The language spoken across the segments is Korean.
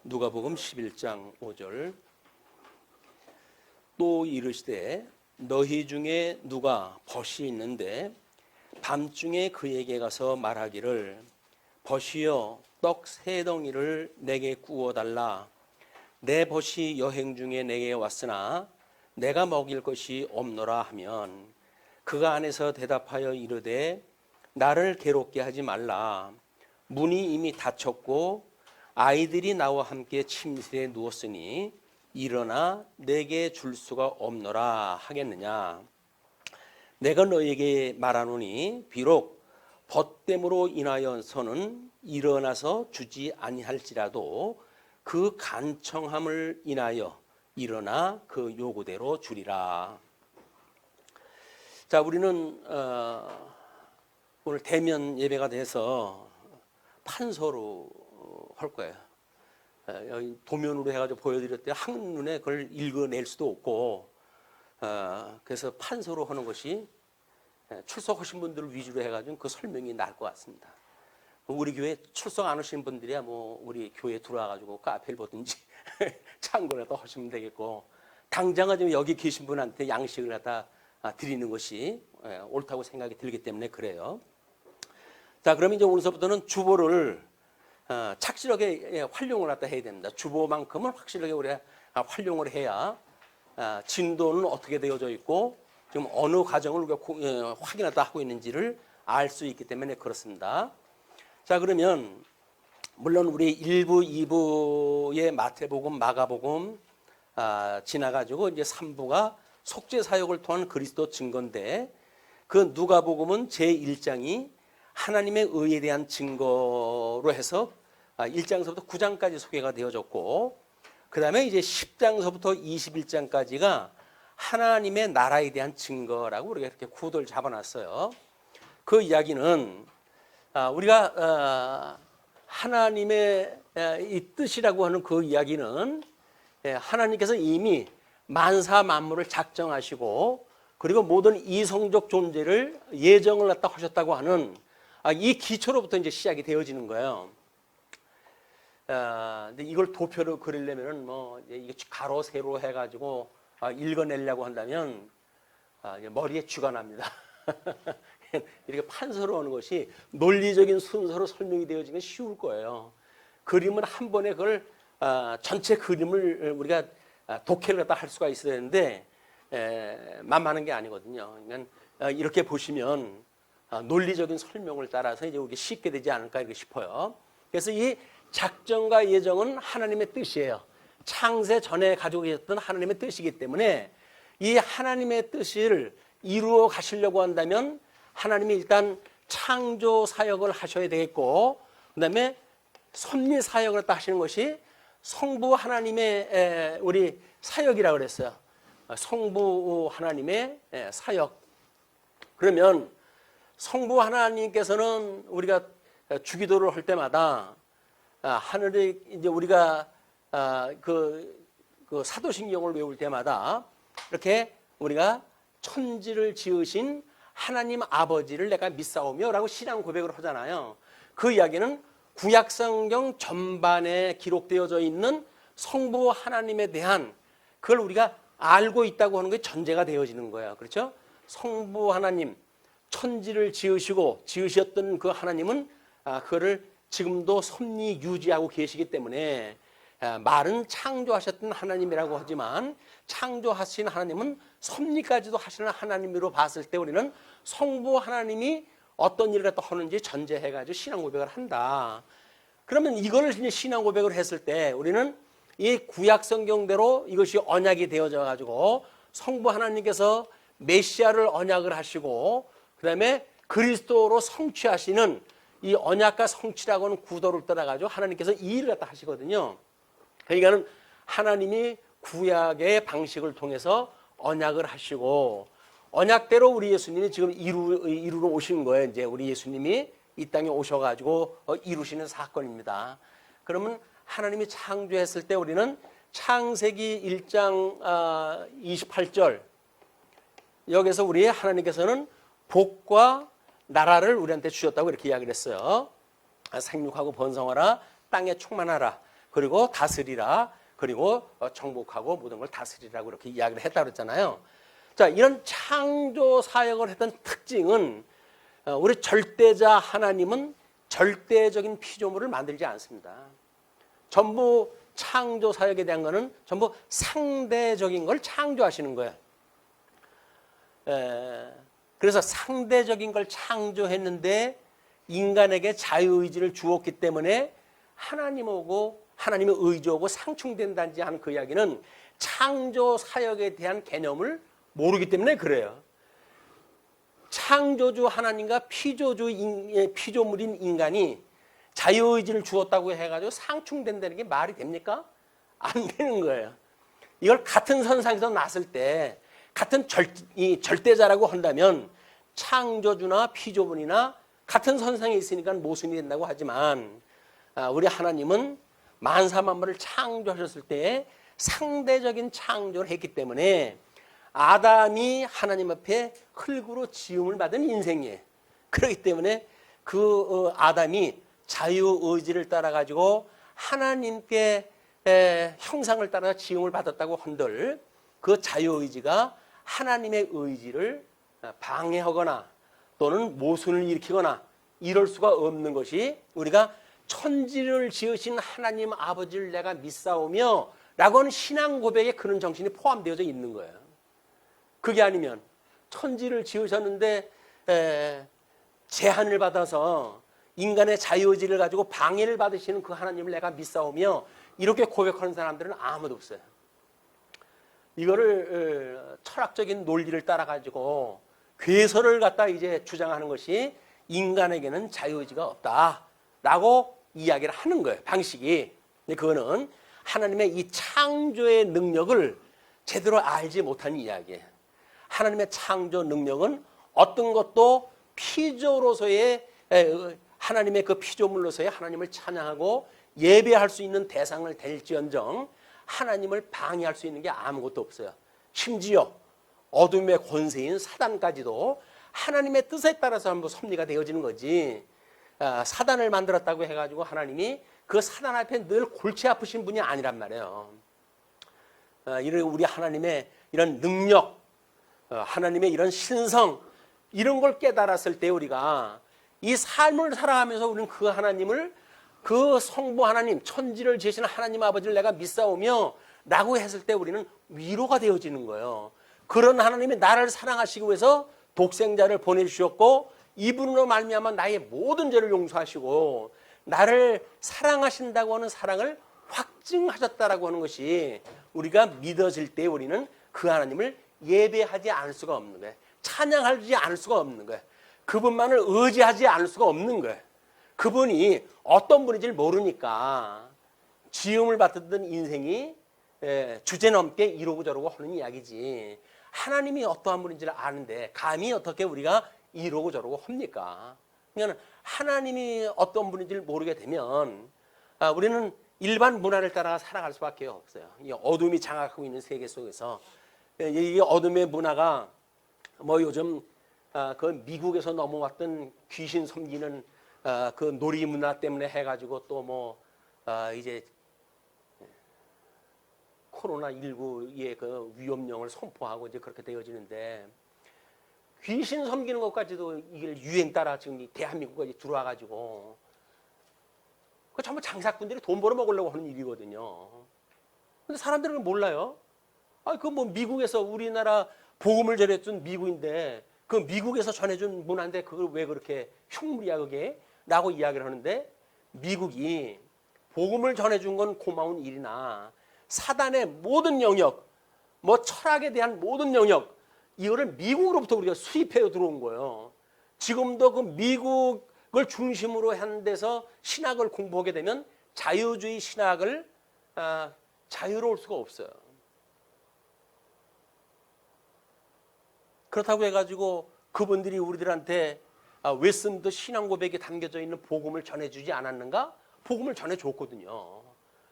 누가복음 11장 5절 또 이르시되 너희 중에 누가 벗이 있는데 밤중에 그에게 가서 말하기를 벗이여 떡 3덩이를 내게 구워달라. 내 벗이 여행 중에 내게 왔으나 내가 먹일 것이 없노라 하면 그가 안에서 대답하여 이르되 나를 괴롭게 하지 말라. 문이 이미 닫혔고 아이들이 나와 함께 침실에 누웠으니 일어나 내게 줄 수가 없노라 하겠느냐. 내가 너에게 말하노니 비록 벗됨으로 인하여서는 일어나서 주지 아니할지라도 그 간청함을 인하여 일어나 그 요구대로 주리라. 자, 우리는 오늘 대면 예배가 돼서 판서로 할 거예요. 여기 도면으로 해가지고 보여드렸더니 한눈에 그걸 읽어낼 수도 없고, 그래서 판서로 하는 것이 출석하신 분들을 위주로 해가지고 그 설명이 나을 것 같습니다. 우리 교회 출석 안 오신 분들이야 뭐 우리 교회 들어와가지고 카페를 보든지 참고라도 하시면 되겠고, 당장 지금 여기 계신 분한테 양식을 갖다 드리는 것이 옳다고 생각이 들기 때문에 그래요. 자, 그러면 이제 오늘서부터는 주보를 착실하게 활용을 갖다 해야 됩니다. 주보만큼은 확실하게 우리가 활용을 해야 진도는 어떻게 되어져 있고 지금 어느 과정을 우리가 확인하다 하고 있는지를 알 수 있기 때문에 그렇습니다. 자, 그러면 물론 우리 1부, 2부의 마태복음, 마가복음 지나가지고 이제 3부가 속죄 사역을 통한 그리스도 증거인데, 그 누가복음은 제1장이 하나님의 의에 대한 증거로 해서 1장서부터 9장까지 소개가 되어졌고, 그 다음에 이제 10장서부터 21장까지가 하나님의 나라에 대한 증거라고 우리가 이렇게 구도를 잡아놨어요. 그 이야기는 우리가 하나님의 이 뜻이라고 하는 그 이야기는 하나님께서 이미 만사 만물을 작정하시고 그리고 모든 이성적 존재를 예정을 갖다 하셨다고 하는 이 기초로부터 이제 시작이 되어지는 거예요. 근데 이걸 도표로 그리려면은 뭐 이게 가로 세로 해가지고 읽어내려고 한다면 머리에 쥐가 납니다. 이렇게 판서로 하는 것이 논리적인 순서로 설명이 되어지면 쉬울 거예요. 그림은 한 번에 그걸 전체 그림을 우리가 독해를 갖다 할 수가 있어야 되는데 만만한 게 아니거든요. 그러니까 이렇게 보시면 논리적인 설명을 따라서 이제 우리 쉽게 되지 않을까 이렇게 싶어요. 그래서 이 작정과 예정은 하나님의 뜻이에요. 창세 전에 가지고 계셨던 하나님의 뜻이기 때문에 이 하나님의 뜻을 이루어 가시려고 한다면 하나님이 일단 창조 사역을 하셔야 되겠고, 그 다음에 섭리 사역을 또 하시는 것이 성부 하나님의 우리 사역이라고 그랬어요. 성부 하나님의 사역. 그러면 성부 하나님께서는 우리가 주기도를 할 때마다 하늘에 이제 우리가 그 사도신경을 외울 때마다 이렇게 우리가 천지를 지으신 하나님 아버지를 내가 믿사오며라고 신앙 고백을 하잖아요. 그 이야기는 구약성경 전반에 기록되어져 있는 성부 하나님에 대한 그걸 우리가 알고 있다고 하는 게 전제가 되어지는 거예요. 그렇죠? 성부 하나님, 천지를 지으셨던 그 하나님은 그거를 지금도 섭리 유지하고 계시기 때문에 말은 창조하셨던 하나님이라고 하지만 창조하신 하나님은 섭리까지도 하시는 하나님으로 봤을 때 우리는 성부 하나님이 어떤 일을 갖다 하는지 전제해가지고 신앙 고백을 한다. 그러면 이걸 이제 신앙 고백을 했을 때 우리는 이 구약 성경대로 이것이 언약이 되어져 가지고 성부 하나님께서 메시아를 언약을 하시고 그다음에 그리스도로 성취하시는 이 언약과 성취라고 하는 구도를 따라가지고 하나님께서 이 일을 갖다 하시거든요. 그러니까는 하나님이 구약의 방식을 통해서 언약을 하시고 언약대로 우리 예수님이 지금 이루러 오신 거예요. 이제 우리 예수님이 이 땅에 오셔가지고 이루시는 사건입니다. 그러면 하나님이 창조했을 때 우리는 창세기 1장 28절 여기서 우리 하나님께서는 복과 나라를 우리한테 주셨다고 이렇게 이야기를 했어요. 생육하고 번성하라 땅에 충만하라. 그리고 다스리라. 그리고 정복하고 모든 걸 다스리라고 이렇게 이야기를 했다 그랬잖아요. 자, 이런 창조 사역을 했던 특징은 우리 절대자 하나님은 절대적인 피조물을 만들지 않습니다. 전부 창조 사역에 대한 거는 전부 상대적인 걸 창조하시는 거예요. 그래서 상대적인 걸 창조했는데 인간에게 자유의지를 주었기 때문에 하나님하고 하나님의 의지하고 상충된다든지 하는 그 이야기는 창조 사역에 대한 개념을 모르기 때문에 그래요. 창조주 하나님과 피조물인 인간이 자유의지를 주었다고 해가지고 상충된다는 게 말이 됩니까? 안 되는 거예요. 이걸 같은 선상에서 났을 때 같은 절대자라고 한다면 창조주나 피조물이나 같은 선상에 있으니까 모순이 된다고 하지만 우리 하나님은 만사만물을 창조하셨을 때 상대적인 창조를 했기 때문에 아담이 하나님 앞에 흙으로 지음을 받은 인생이에요. 그렇기 때문에 그 아담이 자유의지를 따라 가지고 하나님께 형상을 따라 지음을 받았다고 한들 그 자유의지가 하나님의 의지를 방해하거나 또는 모순을 일으키거나 이럴 수가 없는 것이 우리가 천지를 지으신 하나님 아버지를 내가 믿사오며 라고 하는 신앙 고백에 그런 정신이 포함되어져 있는 거예요. 그게 아니면 천지를 지으셨는데 제한을 받아서 인간의 자유의지를 가지고 방해를 받으시는 그 하나님을 내가 믿사오며 이렇게 고백하는 사람들은 아무도 없어요. 이거를 철학적인 논리를 따라 가지고 괴설을 갖다 이제 주장하는 것이 인간에게는 자유의지가 없다라고 이야기를 하는 거예요. 방식이. 근데 그거는 하나님의 이 창조의 능력을 제대로 알지 못한 이야기예요. 하나님의 창조 능력은 어떤 것도 피조로서의 하나님의 그 피조물로서의 하나님을 찬양하고 예배할 수 있는 대상을 될지언정 하나님을 방해할 수 있는 게 아무것도 없어요. 심지어 어둠의 권세인 사단까지도 하나님의 뜻에 따라서 한번 섭리가 되어지는 거지. 사단을 만들었다고 해가지고 하나님이 그 사단 앞에 늘 골치 아프신 분이 아니란 말이에요. 우리 하나님의 이런 능력, 하나님의 이런 신성 이런 걸 깨달았을 때 우리가 이 삶을 살아가면서 우리는 그 하나님을 그 성부 하나님, 천지를 지으시는 하나님 아버지를 내가 믿사오며 라고 했을 때 우리는 위로가 되어지는 거예요. 그런 하나님이 나를 사랑하시기 위해서 독생자를 보내주셨고 이분으로 말미암아 나의 모든 죄를 용서하시고 나를 사랑하신다고 하는 사랑을 확증하셨다라고 하는 것이 우리가 믿어질 때 우리는 그 하나님을 예배하지 않을 수가 없는 거예요. 찬양하지 않을 수가 없는 거예요. 그분만을 의지하지 않을 수가 없는 거예요. 그분이 어떤 분인지를 모르니까 지음을 받던 인생이 주제넘게 이러고 저러고 하는 이야기지. 하나님이 어떠한 분인지를 아는데 감히 어떻게 우리가 이러고 저러고 합니까? 그러니까 하나님이 어떤 분인지를 모르게 되면 우리는 일반 문화를 따라 살아갈 수밖에 없어요. 이 어둠이 장악하고 있는 세계 속에서 이 어둠의 문화가 뭐 요즘 그 미국에서 넘어왔던 귀신 섬기는 그 놀이 문화 때문에 해가지고 또 뭐 이제 코로나19의 그 위험령을 선포하고 이제 그렇게 되어지는데 귀신 섬기는 것까지도 이게 유행 따라 지금 대한민국까지 들어와가지고 그 전부 장사꾼들이 돈 벌어 먹으려고 하는 일이거든요. 근데 사람들은 몰라요. 그 뭐 미국에서 우리나라 복음을 전해준 미국인데 그 미국에서 전해준 문화인데 그걸 왜 그렇게 흉물이야 그게? 라고 이야기를 하는데 미국이 복음을 전해준 건 고마운 일이나 사단의 모든 영역, 뭐 철학에 대한 모든 영역 이거를 미국으로부터 우리가 수입해 들어온 거예요. 지금도 그 미국을 중심으로 한 데서 신학을 공부하게 되면 자유주의 신학을 자유로울 수가 없어요. 그렇다고 해가지고 그분들이 우리들한테 웨스턴도 신앙 고백에 담겨져 있는 복음을 전해주지 않았는가? 복음을 전해줬거든요.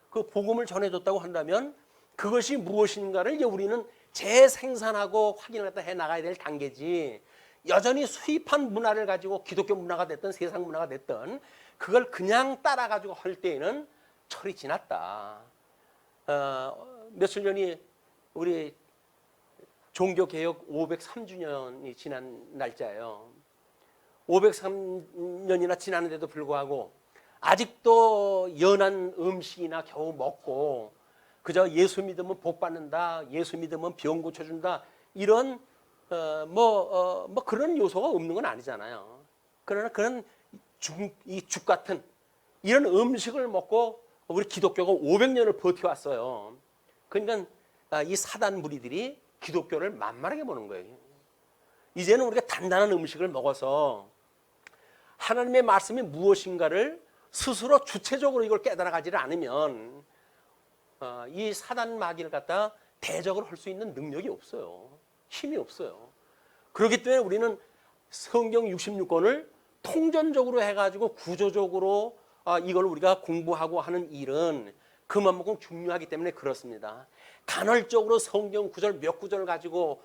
그 복음을 전해줬다고 한다면 그것이 무엇인가를 이제 우리는 재생산하고 확인을 갖다 해나가야 될 단계지 여전히 수입한 문화를 가지고 기독교 문화가 됐든 세상 문화가 됐든 그걸 그냥 따라가지고 할 때에는 철이 지났다. 며칠 전이 우리 종교개혁 503주년이 지난 날짜예요. 503년이나 지났는데도 불구하고 아직도 연한 음식이나 겨우 먹고 그저 예수 믿으면 복 받는다, 예수 믿으면 병 고쳐준다 이런 그런 요소가 없는 건 아니잖아요. 그러나 그런 죽 같은 이런 음식을 먹고 우리 기독교가 500년을 버텨왔어요. 그러니까 이 사단 무리들이 기독교를 만만하게 보는 거예요. 이제는 우리가 단단한 음식을 먹어서 하나님의 말씀이 무엇인가를 스스로 주체적으로 이걸 깨달아가지를 않으면 이 사단 마귀를 갖다 대적을 할 수 있는 능력이 없어요. 힘이 없어요. 그렇기 때문에 우리는 성경 66권을 통전적으로 해가지고 구조적으로 이걸 우리가 공부하고 하는 일은 그만큼 중요하기 때문에 그렇습니다. 간헐적으로 성경 구절 몇 구절 가지고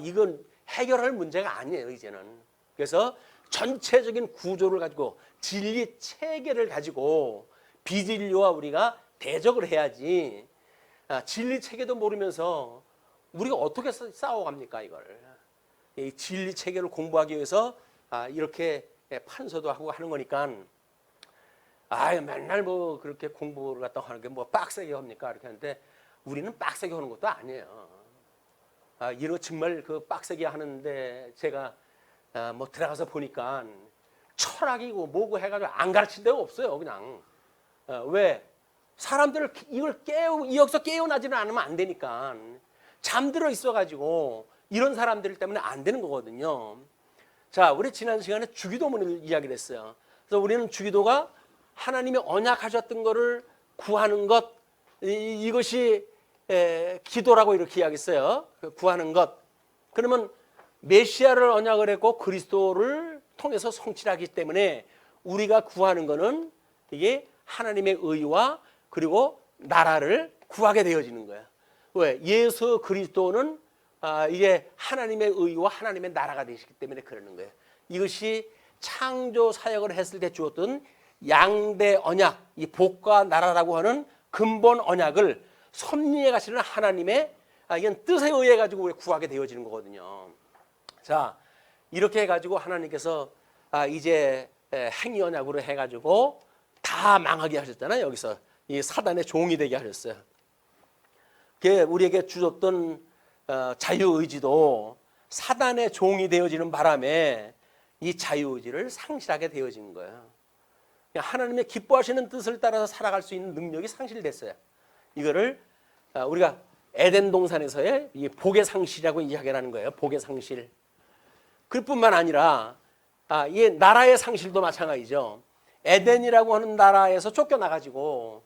이건 해결할 문제가 아니에요, 이제는. 그래서 전체적인 구조를 가지고 진리 체계를 가지고 비진리와 우리가 대적을 해야지. 진리 체계도 모르면서 우리가 어떻게 싸워갑니까, 이걸. 이 진리 체계를 공부하기 위해서 이렇게 판서도 하고 하는 거니까 맨날 뭐 그렇게 공부를 갖다 하는 게 뭐 빡세게 합니까? 이렇게 하는데 우리는 빡세게 하는 것도 아니에요. 이런 정말 그 빡세게 하는데 제가 뭐 들어가서 보니까 철학이고 뭐고 해가지고 안 가르칠 데가 없어요. 그냥 왜 사람들을 이걸 여기서 깨어나지는 않으면 안 되니까 잠들어 있어가지고 이런 사람들 때문에 안 되는 거거든요. 자, 우리 지난 시간에 주기도문을 이야기를 했어요. 그래서 우리는 주기도가 하나님이 언약하셨던 거를 구하는 것, 이것이 기도라고 이렇게 이야기했어요. 구하는 것. 그러면 메시아를 언약을 했고 그리스도를 통해서 성취하기 때문에 우리가 구하는 거는 이게 하나님의 의와 그리고 나라를 구하게 되어지는 거야. 왜? 예수 그리스도는 이게 하나님의 의와 하나님의 나라가 되시기 때문에 그러는 거예요. 이것이 창조 사역을 했을 때 주었던 양대 언약, 이 복과 나라라고 하는 근본 언약을 섭리해 가시는 하나님의 이건 뜻에 의해 가지고 우리 구하게 되어지는 거거든요. 자, 이렇게 해가지고 하나님께서 이제 행위 언약으로 해가지고 다 망하게 하셨잖아요. 여기서 이 사단의 종이 되게 하셨어요. 우리에게 주셨던 자유의지도 사단의 종이 되어지는 바람에 이 자유의지를 상실하게 되어진 거예요. 하나님의 기뻐하시는 뜻을 따라서 살아갈 수 있는 능력이 상실됐어요. 이거를 우리가 에덴 동산에서의 이 복의 상실이라고 이야기하는 거예요. 복의 상실. 그뿐만 아니라 이 나라의 상실도 마찬가지죠. 에덴이라고 하는 나라에서 쫓겨나가지고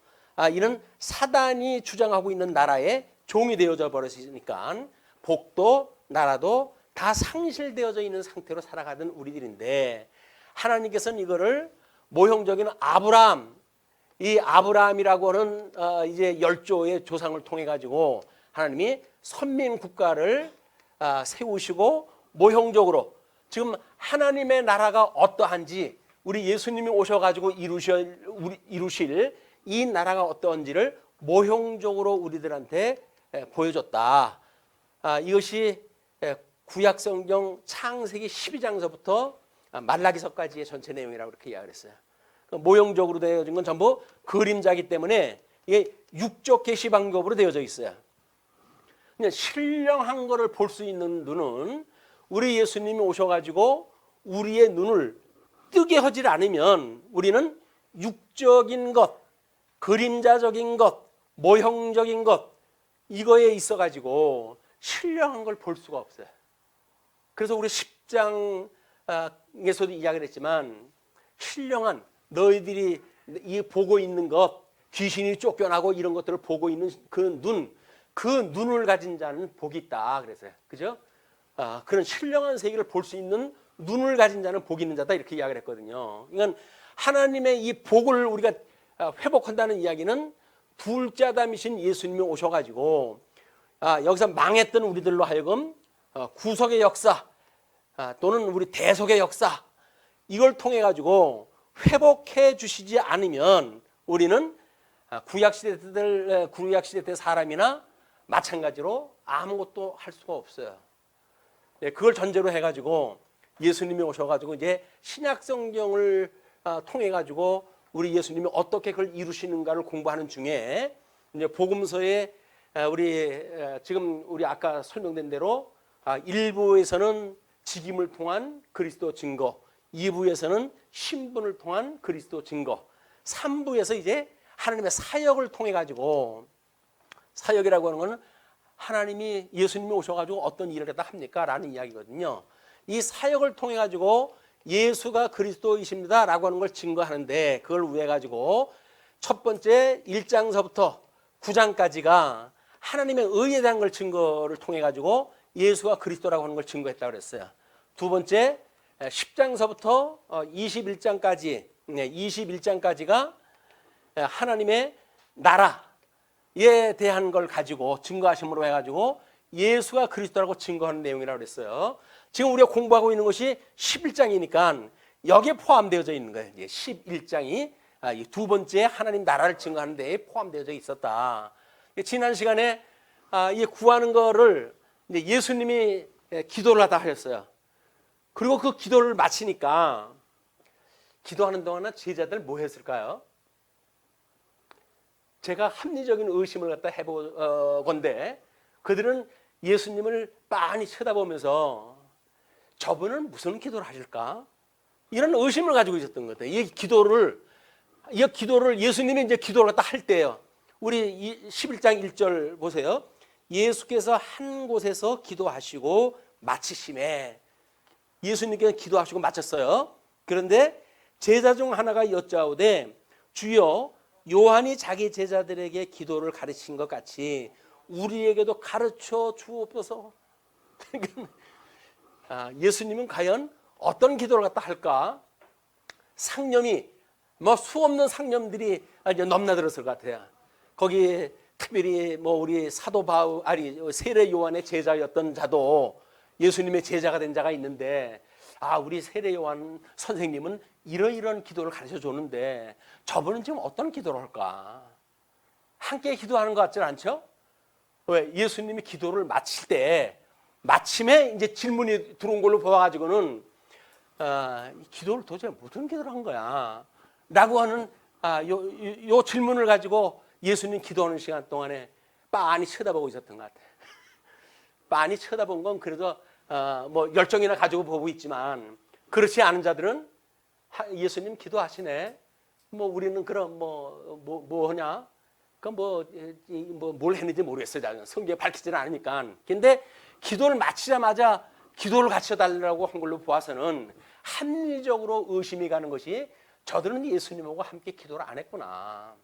이런 사단이 주장하고 있는 나라의 종이 되어져 버렸으니까 복도 나라도 다 상실되어져 있는 상태로 살아가던 우리들인데 하나님께서는 이거를 모형적인 아브라함, 이 아브라함이라고 하는 이제 열조의 조상을 통해 가지고 하나님이 선민 국가를 세우시고 모형적으로 지금 하나님의 나라가 어떠한지 우리 예수님이 오셔가지고 이루실 이 나라가 어떠한지를 모형적으로 우리들한테 보여줬다. 이것이 구약성경 창세기 12장서부터 말라기서까지의 전체 내용이라고 그렇게 이야기를 했어요. 모형적으로 되어진 건 전부 그림자이기 때문에 이게 육적 계시 방법으로 되어져 있어요. 그냥 신령한 거를 볼 수 있는 눈은 우리 예수님이 오셔가지고 우리의 눈을 뜨게 하지 않으면 우리는 육적인 것, 그림자적인 것, 모형적인 것 이거에 있어가지고 신령한 걸 볼 수가 없어요. 그래서 우리 10장에서도 이야기를 했지만 신령한 너희들이 이 보고 있는 것, 귀신이 쫓겨나고 이런 것들을 보고 있는 그 눈을 가진 자는 복이 있다 그랬어요. 그죠? 그런 신령한 세계를 볼 수 있는 눈을 가진 자는 복이 있는 자다 이렇게 이야기를 했거든요. 그러니까 하나님의 이 복을 우리가 회복한다는 이야기는 둘째 아담이신 예수님이 오셔가지고 여기서 망했던 우리들로 하여금 구속의 역사 또는 우리 대속의 역사 이걸 통해 가지고 회복해 주시지 않으면 우리는 구약 시대 때 사람이나 마찬가지로 아무것도 할 수가 없어요. 그걸 전제로 해가지고 예수님이 오셔가지고 이제 신약 성경을 통해 가지고 우리 예수님이 어떻게 그걸 이루시는가를 공부하는 중에 이제 복음서에 지금 우리 아까 설명된 대로 1부에서는 직임을 통한 그리스도 증거, 2부에서는 신분을 통한 그리스도 증거, 3부에서 이제 하나님의 사역을 통해 가지고, 사역이라고 하는 것은 하나님이 예수님이 오셔가지고 어떤 일을 갖다 합니까? 라는 이야기거든요. 이 사역을 통해 가지고 예수가 그리스도이십니다 라고 하는 걸 증거하는데, 그걸 위해 가지고 첫 번째 1장서부터 9장까지가 하나님의 의에 대한 걸 증거를 통해 가지고 예수가 그리스도라고 하는 걸 증거했다고 그랬어요. 두 번째 10장서부터 21장까지가 하나님의 나라에 대한 걸 가지고 증거하심으로 해가지고 예수가 그리스도라고 증거하는 내용이라고 그랬어요. 지금 우리가 공부하고 있는 것이 11장이니까 여기에 포함되어져 있는 거예요. 11장이 두 번째 하나님 나라를 증거하는 데에 포함되어져 있었다. 지난 시간에 이 구하는 거를 예수님이 기도를 하다 하셨어요. 그리고 그 기도를 마치니까 기도하는 동안은 제자들 뭐 했을까요? 제가 합리적인 의심을 갖다 해보건데 그들은 예수님을 빤히 쳐다보면서 저분은 무슨 기도를 하실까? 이런 의심을 가지고 있었던 것 같아요. 이 기도를 예수님이 이제 기도를 갖다 할 때요. 우리 11장 1절 보세요. 예수께서 한 곳에서 기도하시고 마치심에, 예수님께서 기도하시고 마쳤어요. 그런데 제자 중 하나가 여짜오되 주여 요한이 자기 제자들에게 기도를 가르친 것 같이 우리에게도 가르쳐 주옵소서. 예수님은 과연 어떤 기도를 갖다 할까? 상념이 수없는 상념들이 넘나들었을 것 같아요. 거기 특별히 우리 사도 세례 요한의 제자였던 자도 예수님의 제자가 된 자가 있는데, 우리 세례 요한 선생님은 이러이러한 기도를 가르쳐 줬는데 저분은 지금 어떤 기도를 할까? 함께 기도하는 것 같지 않죠? 왜? 예수님이 기도를 마칠 때 마침에 이제 질문이 들어온 걸로 보아가지고는 이 기도를 도대체 무슨 기도를 한 거야? 라고 하는 요 질문을 가지고 예수님 기도하는 시간 동안에 빤히 쳐다보고 있었던 것 같아요. 빤히 쳐다본 건 그래도 열정이나 가지고 보고 있지만, 그렇지 않은 자들은 예수님 기도하시네. 우리는 그럼 뭐냐? 뭘 했는지 모르겠어요. 성경에 밝히지는 않으니까. 근데 기도를 마치자마자 기도를 가르쳐 달라고 한 걸로 보아서는 합리적으로 의심이 가는 것이 저들은 예수님하고 함께 기도를 안 했구나.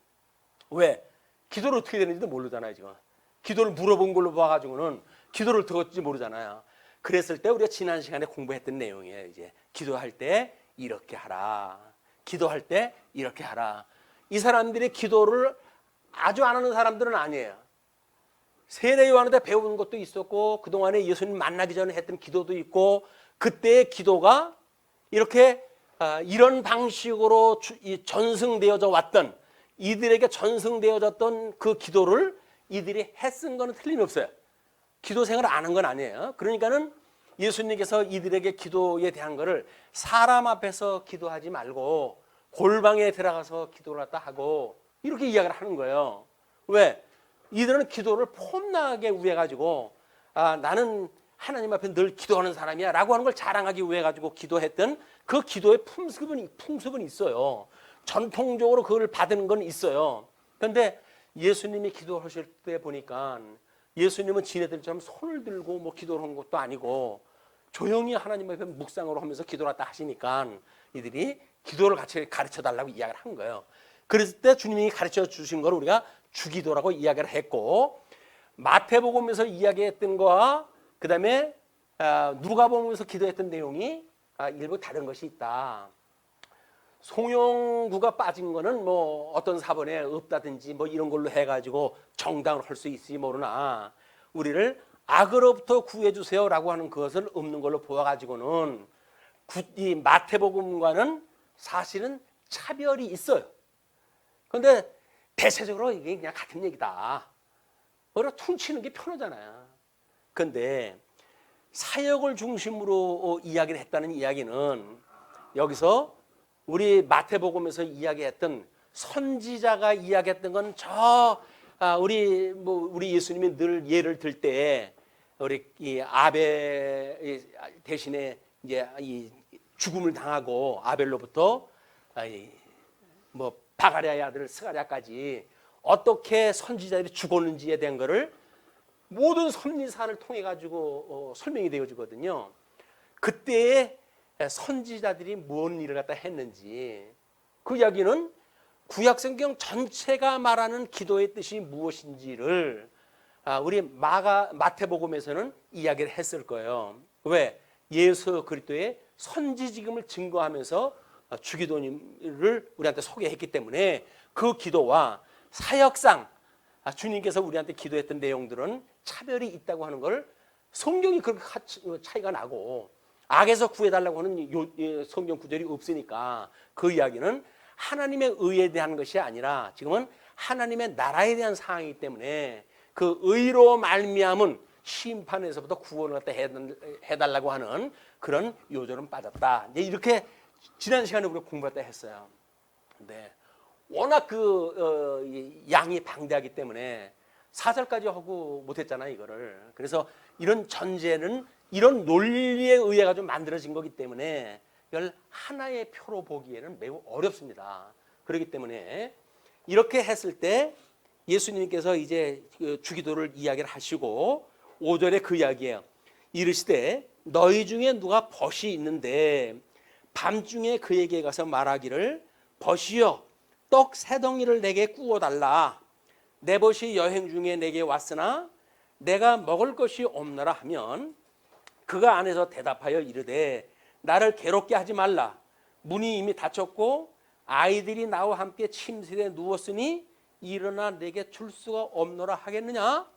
왜? 기도를 어떻게 되는지도 모르잖아요. 지금 기도를 물어본 걸로 봐가지고는 기도를 들었지 모르잖아요. 그랬을 때 우리가 지난 시간에 공부했던 내용이에요. 이제 기도할 때 이렇게 하라. 기도할 때 이렇게 하라. 이 사람들이 기도를 아주 안 하는 사람들은 아니에요. 세례 요한한테 배운 것도 있었고, 그동안에 예수님 만나기 전에 했던 기도도 있고, 그때의 기도가 이렇게 이런 방식으로 전승되어져 왔던, 이들에게 전승되어졌던 그 기도를 이들이 했은 거는 틀림없어요. 기도 생활을 안 한 건 아니에요. 그러니까는 예수님께서 이들에게 기도에 대한 거를 사람 앞에서 기도하지 말고 골방에 들어가서 기도를 갖다 하고 이렇게 이야기를 하는 거예요. 왜? 이들은 기도를 폼나게 위해가지고 나는 하나님 앞에 늘 기도하는 사람이야 라고 하는 걸 자랑하기 위해가지고 기도했던 그 기도의 풍습은 있어요. 전통적으로 그걸 받은 건 있어요. 그런데 예수님이 기도하실 때 보니까 예수님은 지네들처럼 손을 들고 기도를 하는 것도 아니고 조용히 하나님 앞에 묵상으로 하면서 기도를 갖다 하시니까 이들이 기도를 같이 가르쳐 달라고 이야기를 한 거예요. 그랬을 때 주님이 가르쳐 주신 걸 우리가 주기도라고 이야기를 했고, 마태복음에서 이야기했던 거와 그 다음에 누가복음에서 기도했던 내용이 일부 다른 것이 있다. 송영구가 빠진 거는 어떤 사본에 없다든지 이런 걸로 해가지고 정당을 할 수 있을지 모르나, 우리를 악으로부터 구해주세요라고 하는 그것을 없는 걸로 보아가지고는 이 마태복음과는 사실은 차별이 있어요. 그런데 대체적으로 이게 그냥 같은 얘기다. 오히려 퉁치는 게 편하잖아요. 그런데 사역을 중심으로 이야기를 했다는 이야기는 여기서 우리 마태복음에서 이야기했던 선지자가 이야기했던 건 우리 예수님이 늘 예를 들 때 우리 이 아벨 대신에 이제 이 죽음을 당하고 아벨로부터 뭐 바가랴의 아들 스가랴까지 어떻게 선지자들이 죽었는지에 대한 것을 모든 선지사를 통해 가지고 설명이 되어지거든요. 그때의 선지자들이 무슨 일을 갖다 했는지 그 이야기는 구약성경 전체가 말하는 기도의 뜻이 무엇인지를 우리 마태복음에서는 이야기를 했을 거예요. 왜? 예수 그리스도의 선지직임을 증거하면서 주기도님을 우리한테 소개했기 때문에 그 기도와 사역상 주님께서 우리한테 기도했던 내용들은 차별이 있다고 하는 걸 성경이 그렇게 차이가 나고 악에서 구해달라고 하는 성경 구절이 없으니까 그 이야기는 하나님의 의에 대한 것이 아니라 지금은 하나님의 나라에 대한 상황이기 때문에 그 의로 말미암은 심판에서부터 구원을 갖다 해달라고 하는 그런 요절은 빠졌다. 이렇게 지난 시간에 우리가 공부했다 했어요. 네. 워낙 양이 방대하기 때문에 4절까지 하고 못했잖아요, 이거를. 그래서 이런 전제는 이런 논리에 의해 가지고 만들어진 거기 때문에 이걸 하나의 표로 보기에는 매우 어렵습니다. 그렇기 때문에 이렇게 했을 때 예수님께서 이제 주기도를 이야기를 하시고 5절에 그 이야기예요. 이르시되 너희 중에 누가 벗이 있는데 밤중에 그에게 가서 말하기를 벗이여 떡 세 덩이를 내게 구워달라. 내 벗이 여행 중에 내게 왔으나 내가 먹을 것이 없노라 하면 그가 안에서 대답하여 이르되 나를 괴롭게 하지 말라. 문이 이미 닫혔고 아이들이 나와 함께 침실에 누웠으니 일어나 내게 줄 수가 없노라 하겠느냐?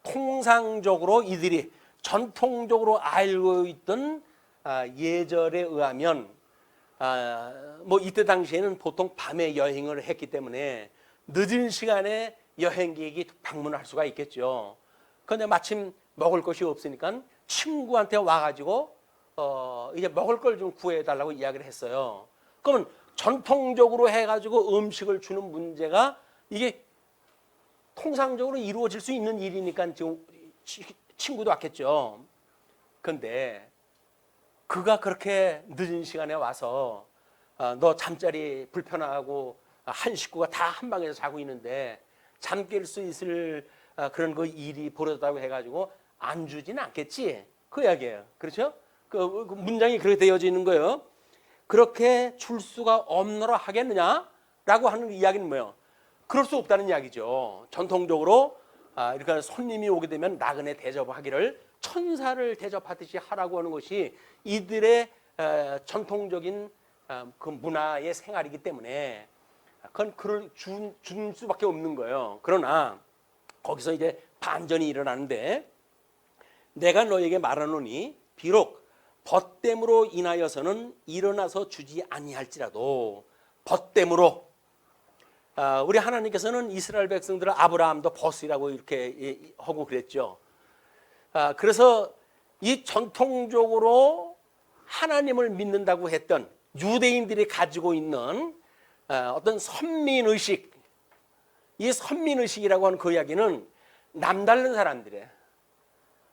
통상적으로 이들이 전통적으로 알고 있던 예절에 의하면 뭐 이때 당시에는 보통 밤에 여행을 했기 때문에 늦은 시간에 여행객이 방문을 할 수가 있겠죠. 그런데 마침 먹을 것이 없으니까 친구한테 와가지고 이제 먹을 걸 좀 구해달라고 이야기를 했어요. 그러면 전통적으로 해가지고 음식을 주는 문제가 이게 통상적으로 이루어질 수 있는 일이니까 지금 친구도 왔겠죠. 그런데 그가 그렇게 늦은 시간에 와서 너 잠자리 불편하고 한 식구가 다 한 방에서 자고 있는데 잠 깰 수 있을 그런 그 일이 벌어졌다고 해가지고 안 주지는 않겠지. 그 이야기예요. 그렇죠? 그 문장이 그렇게 되어져 있는 거예요. 그렇게 줄 수가 없노라 하겠느냐라고 하는 이야기는 뭐예요? 그럴 수 없다는 이야기죠. 전통적으로 이렇게 손님이 오게 되면 나그네 대접하기를 천사를 대접하듯이 하라고 하는 것이 이들의 전통적인 그 문화의 생활이기 때문에 그건 준 수밖에 없는 거예요. 그러나 거기서 이제 반전이 일어나는데 내가 너에게 말하노니 비록 벗됨으로 인하여서는 일어나서 주지 아니할지라도 벗됨으로 우리 하나님께서는 이스라엘 백성들을 아브라함도 벗이라고 이렇게 하고 그랬죠. 그래서 이 전통적으로 하나님을 믿는다고 했던 유대인들이 가지고 있는 어떤 선민의식, 이 선민의식이라고 하는 그 이야기는 남다른 사람들이에요.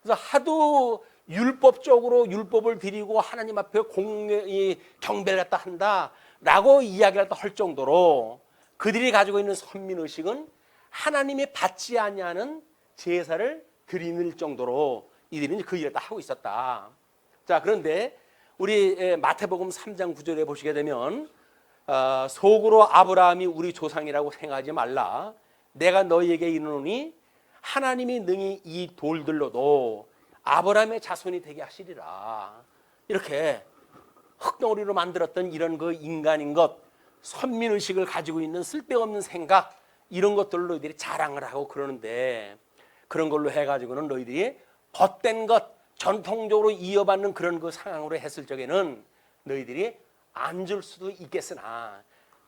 그래서 하도 율법적으로 율법을 드리고 하나님 앞에 경배를 갖다 한다라고 이야기를 할 정도로 그들이 가지고 있는 선민의식은 하나님이 받지 아니하는 제사를 드리는 정도로 이들이 그 일을 다 하고 있었다. 자, 그런데 우리 마태복음 3장 9절에 보시게 되면 속으로 아브라함이 우리 조상이라고 생각하지 말라. 내가 너희에게 이르노니 하나님이 능히 이 돌들로도 아브라함의 자손이 되게 하시리라. 이렇게 흙덩어리로 만들었던 이런 그 인간인 것, 선민의식을 가지고 있는 쓸데없는 생각, 이런 것들로 너희들이 자랑을 하고 그러는데 그런 걸로 해가지고는 너희들이 벗된 것, 전통적으로 이어받는 그런 그 상황으로 했을 적에는 너희들이 안 줄 수도 있겠으나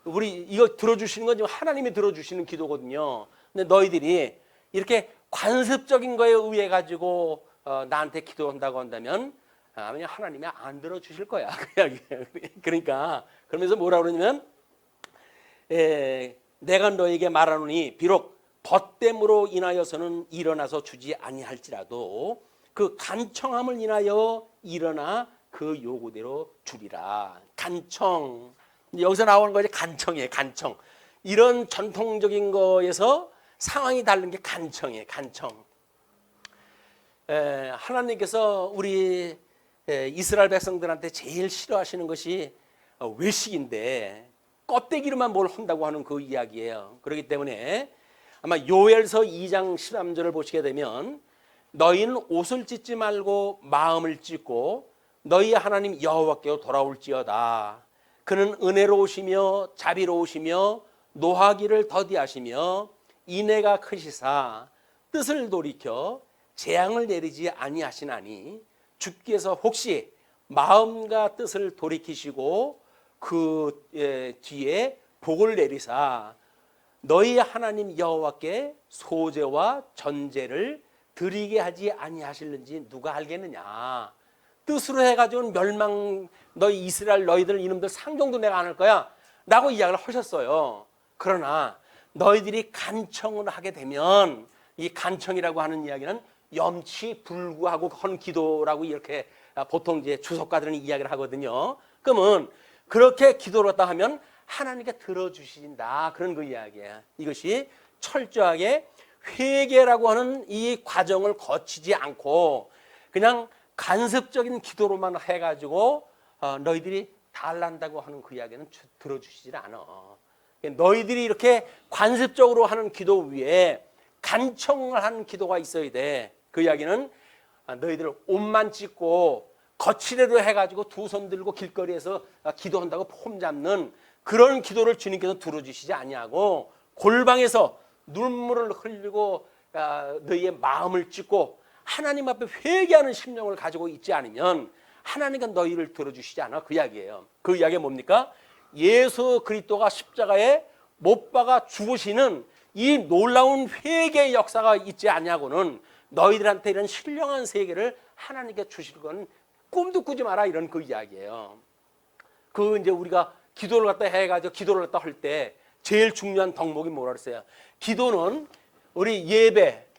우리 이거 들어주시는 건 지금 하나님이 들어주시는 기도거든요. 근데 너희들이 이렇게 관습적인 거에 의해 가지고 나한테 기도한다고 한다면 아마 하나님이 안 들어주실 거야. 그러니까 그러면서 뭐라 그러냐면 내가 너에게 말하노니 비록 덧됨으로 인하여서는 일어나서 주지 아니할지라도 그 간청함을 인하여 일어나 그 요구대로 주리라. 간청. 여기서 나오는 것이 간청이에요. 간청. 이런 전통적인 거에서 상황이 다른 게 간청이에요. 간청. 하나님께서 우리 이스라엘 백성들한테 제일 싫어하시는 것이 외식인데 껍데기로만 뭘 한다고 하는 그 이야기예요. 그렇기 때문에 아마 요엘서 2장 13절을 보시게 되면 너희는 옷을 찢지 말고 마음을 찢고 너희 하나님 여호와께로 돌아올지어다. 그는 은혜로우시며 자비로우시며 노하기를 더디하시며 인애가 크시사 뜻을 돌이켜 재앙을 내리지 아니하시나니 주께서 혹시 마음과 뜻을 돌이키시고 그 뒤에 복을 내리사 너희 하나님 여호와께 소제와 전제를 드리게 하지 아니하실는지 누가 알겠느냐. 뜻으로 해가지고는 멸망 너희 이스라엘 너희들 이놈들 상종도 내가 안 할 거야 라고 이야기를 하셨어요. 그러나 너희들이 간청을 하게 되면 이 간청이라고 하는 이야기는 염치 불구하고 하는 기도라고 이렇게 보통 이제 주석가들은 이야기를 하거든요. 그러면 그렇게 기도를 했다 하면 하나님께 들어주신다. 그런 그 이야기예요. 이것이 철저하게 회개라고 하는 이 과정을 거치지 않고 그냥 간섭적인 기도로만 해가지고 너희들이 달란다고 하는 그 이야기는 들어주시질 않아. 너희들이 이렇게 관습적으로 하는 기도 위에 간청을 하는 기도가 있어야 돼. 그 이야기는 너희들 옷만 찢고 거칠애로 해가지고 두 손 들고 길거리에서 기도한다고 폼 잡는 그런 기도를 주님께서 들어주시지 아니하고 골방에서 눈물을 흘리고 너희의 마음을 찢고 하나님 앞에 회개하는 심령을 가지고 있지 않으면 하나님은 너희를 들어주시지 않아. 그 이야기예요. 그 이야기가 뭡니까? 예수 그리스도가 십자가에 못 박아 죽으시는 이 놀라운 회개의 역사가 있지 않냐고는 너희들한테 이런 신령한 세계를 하나님께 주실 건 꿈도 꾸지 마라. 이런 그 이야기예요. 그 이제 우리가 기도를 갖다 해가지고 기도를 갖다 할 때 제일 중요한 덕목이 뭐라 그랬어요? 기도는 우리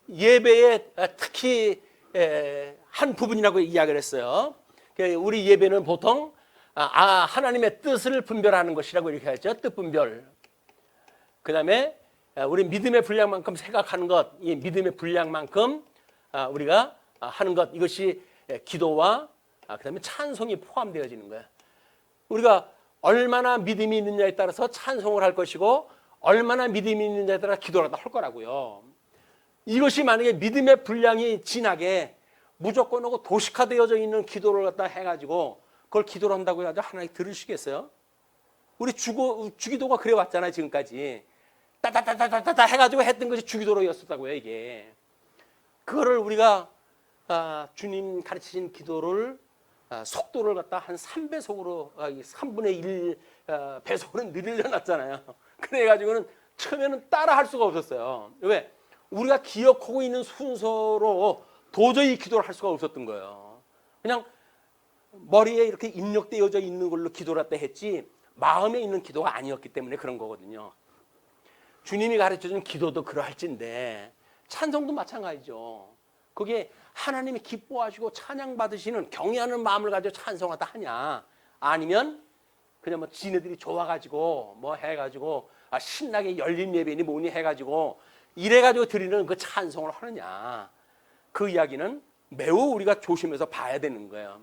예배의 특히 한 부분이라고 이야기를 했어요. 우리 예배는 보통 하나님의 뜻을 분별하는 것이라고 이렇게 하죠. 뜻 분별. 그 다음에 우리 믿음의 분량만큼 생각하는 것, 이 믿음의 분량만큼 우리가 하는 것, 이것이 기도와 그 다음에 찬송이 포함되어지는 거예요. 우리가 얼마나 믿음이 있느냐에 따라서 찬송을 할 것이고 얼마나 믿음이 있느냐에 따라 기도를 할 거라고요. 이것이 만약에 믿음의 분량이 진하게 무조건 하고 도식화되어져 있는 기도를 갖다 해가지고 그걸 기도를 한다고 해가지고 하나님 들으시겠어요? 우리 주기도가 그래 왔잖아요. 지금까지 따다다다다다 해가지고 했던 것이 주기도로였었다고요. 이게 그거를 우리가 주님 가르치신 기도를 속도를 갖다 한 3배속으로 3분의 1 배속으로 늘려놨잖아요. 그래가지고는 처음에는 따라 할 수가 없었어요. 왜? 우리가 기억하고 있는 순서로 도저히 기도를 할 수가 없었던 거예요. 그냥 머리에 이렇게 입력되어져 있는 걸로 기도를 했다 했지 마음에 있는 기도가 아니었기 때문에 그런 거거든요. 주님이 가르쳐준 기도도 그러할진데 찬송도 마찬가지죠. 그게 하나님이 기뻐하시고 찬양받으시는 경외하는 마음을 가지고 찬송하다 하냐, 아니면 그냥 뭐 지네들이 좋아가지고 뭐 해가지고 신나게 열린 예배니 뭐니 해가지고 이래가지고 드리는 그 찬송을 하느냐, 그 이야기는 매우 우리가 조심해서 봐야 되는 거예요.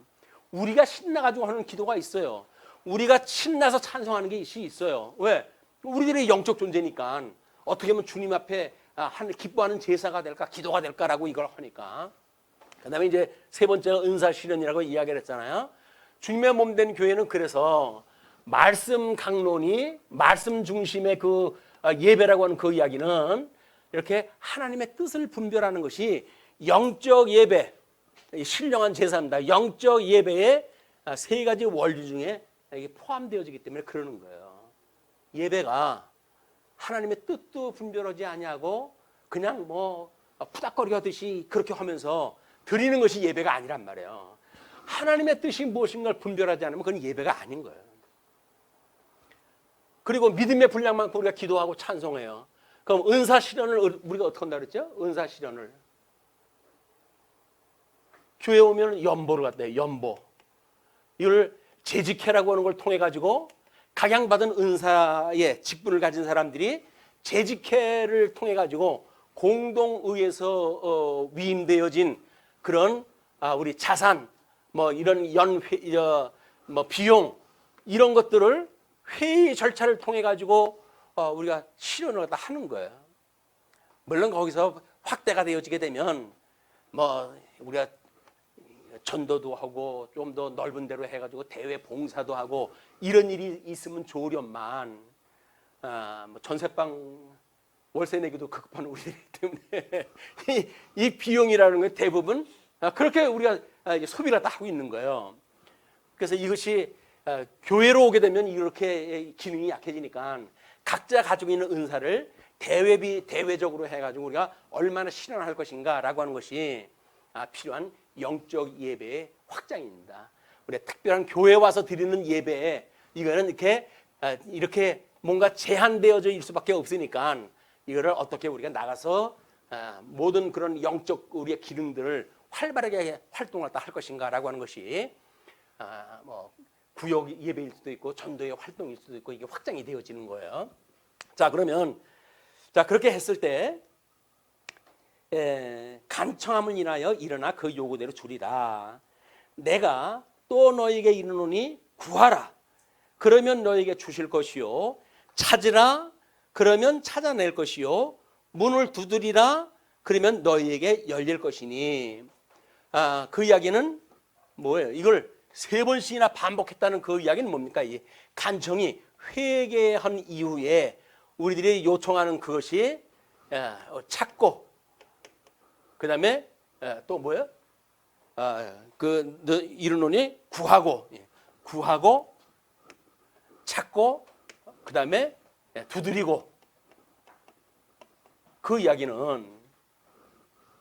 우리가 신나가지고 하는 기도가 있어요. 우리가 신나서 찬송하는 게 있어요. 왜? 우리들의 영적 존재니까 어떻게 하면 주님 앞에 기뻐하는 제사가 될까, 기도가 될까라고 이걸 하니까. 그 다음에 이제 세 번째가 은사 실현이라고 이야기를 했잖아요. 주님의 몸 된 교회는 그래서 말씀 강론이 말씀 중심의 그 예배라고 하는 그 이야기는 이렇게 하나님의 뜻을 분별하는 것이 영적 예배, 신령한 제사입니다. 영적 예배의 세 가지 원리 중에 이게 포함되어지기 때문에 그러는 거예요. 예배가 하나님의 뜻도 분별하지 아니하고 그냥 뭐 푸닥거리듯이 그렇게 하면서 드리는 것이 예배가 아니란 말이에요. 하나님의 뜻이 무엇인가를 분별하지 않으면 그건 예배가 아닌 거예요. 그리고 믿음의 분량만큼 우리가 기도하고 찬송해요. 그럼 은사 실현을 우리가 어떻게 한다 그랬죠? 은사 실현을. 교회 오면 연보를 갖다 해요. 연보. 이걸 재직회라고 하는 걸 통해 가지고 각양받은 은사의 직분을 가진 사람들이 재직회를 통해 가지고 공동의에서 위임되어진 그런 우리 자산 뭐 이런 뭐 비용 이런 것들을 회의 절차를 통해 가지고 우리가 실현을 갖다 하는 거예요. 물론 거기서 확대가 되어지게 되면 뭐 우리가 전도도 하고 좀 더 넓은 데로 해가지고 대외 봉사도 하고 이런 일이 있으면 좋으련만 뭐 전세방 월세 내기도 급한 우리들이기 때문에 이 비용이라는 건 대부분 그렇게 우리가 소비를 다 하고 있는 거예요. 그래서 이것이 교회로 오게 되면 이렇게 기능이 약해지니까 각자 가지고 있는 은사를 대외적으로 해가지고 우리가 얼마나 실현할 것인가라고 하는 것이 필요한 영적 예배의 확장입니다. 우리 특별한 교회 와서 드리는 예배 이거는 이렇게 뭔가 제한되어져 있을 수밖에 없으니까 이거를 어떻게 우리가 나가서 모든 그런 영적 우리의 기능들을 활발하게 활동을 할 것인가라고 하는 것이 뭐 구역 예배일 수도 있고 전도의 활동일 수도 있고 이게 확장이 되어지는 거예요. 자 그러면 그렇게 했을 때 간청함을 인하여 일어나 그 요구대로 주리라. 내가 또 너에게 이르노니 구하라. 그러면 너에게 주실 것이요. 찾으라. 그러면 찾아낼 것이요. 문을 두드리라. 그러면 너희에게 열릴 것이니. 그 이야기는 뭐예요? 이걸 3번씩이나 반복했다는 그 이야기는 뭡니까? 이 간청이 회개한 이후에 우리들이 요청하는 그것이 찾고 그 다음에 또 뭐예요? 이르노니 구하고 찾고 그 다음에 두드리고. 그 이야기는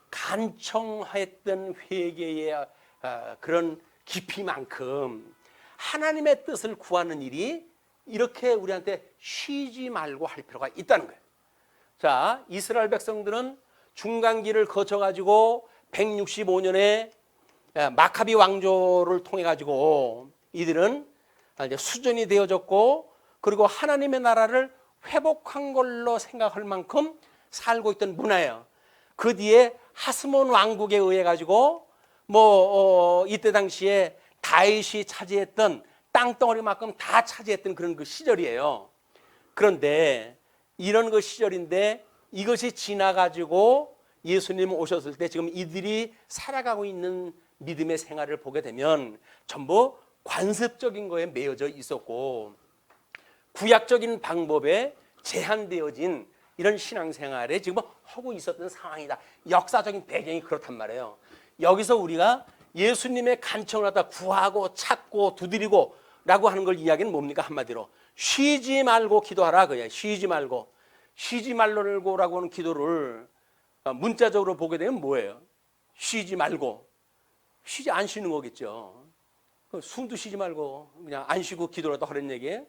간청했던 회개의 그런 깊이만큼 하나님의 뜻을 구하는 일이 이렇게 우리한테 쉬지 말고 할 필요가 있다는 거예요. 자, 이스라엘 백성들은 중간기를 거쳐가지고 165년에 마카비 왕조를 통해가지고 이들은 이제 수전이 되어졌고 그리고 하나님의 나라를 회복한 걸로 생각할 만큼 살고 있던 문화예요. 그 뒤에 하스몬 왕국에 의해 가지고 이때 당시에 다윗이 차지했던 땅덩어리만큼 다 차지했던 그런 그 시절이에요. 그런데 이런 그 시절인데 이것이 지나가지고 예수님 오셨을 때 지금 이들이 살아가고 있는 믿음의 생활을 보게 되면 전부 관습적인 거에 매여져 있었고 구약적인 방법에 제한되어진 이런 신앙생활에 지금 하고 있었던 상황이다. 역사적인 배경이 그렇단 말이에요. 여기서 우리가 예수님의 간청을 하다 구하고 찾고 두드리고 라고 하는 걸 이야기는 뭡니까? 한마디로 쉬지 말고 기도하라 그래요. 쉬지 말고라고 하는 기도를 문자적으로 보게 되면 뭐예요? 쉬지 말고. 쉬지 안 쉬는 거겠죠. 숨도 쉬지 말고 그냥 안 쉬고 기도라도 하는 얘기예요.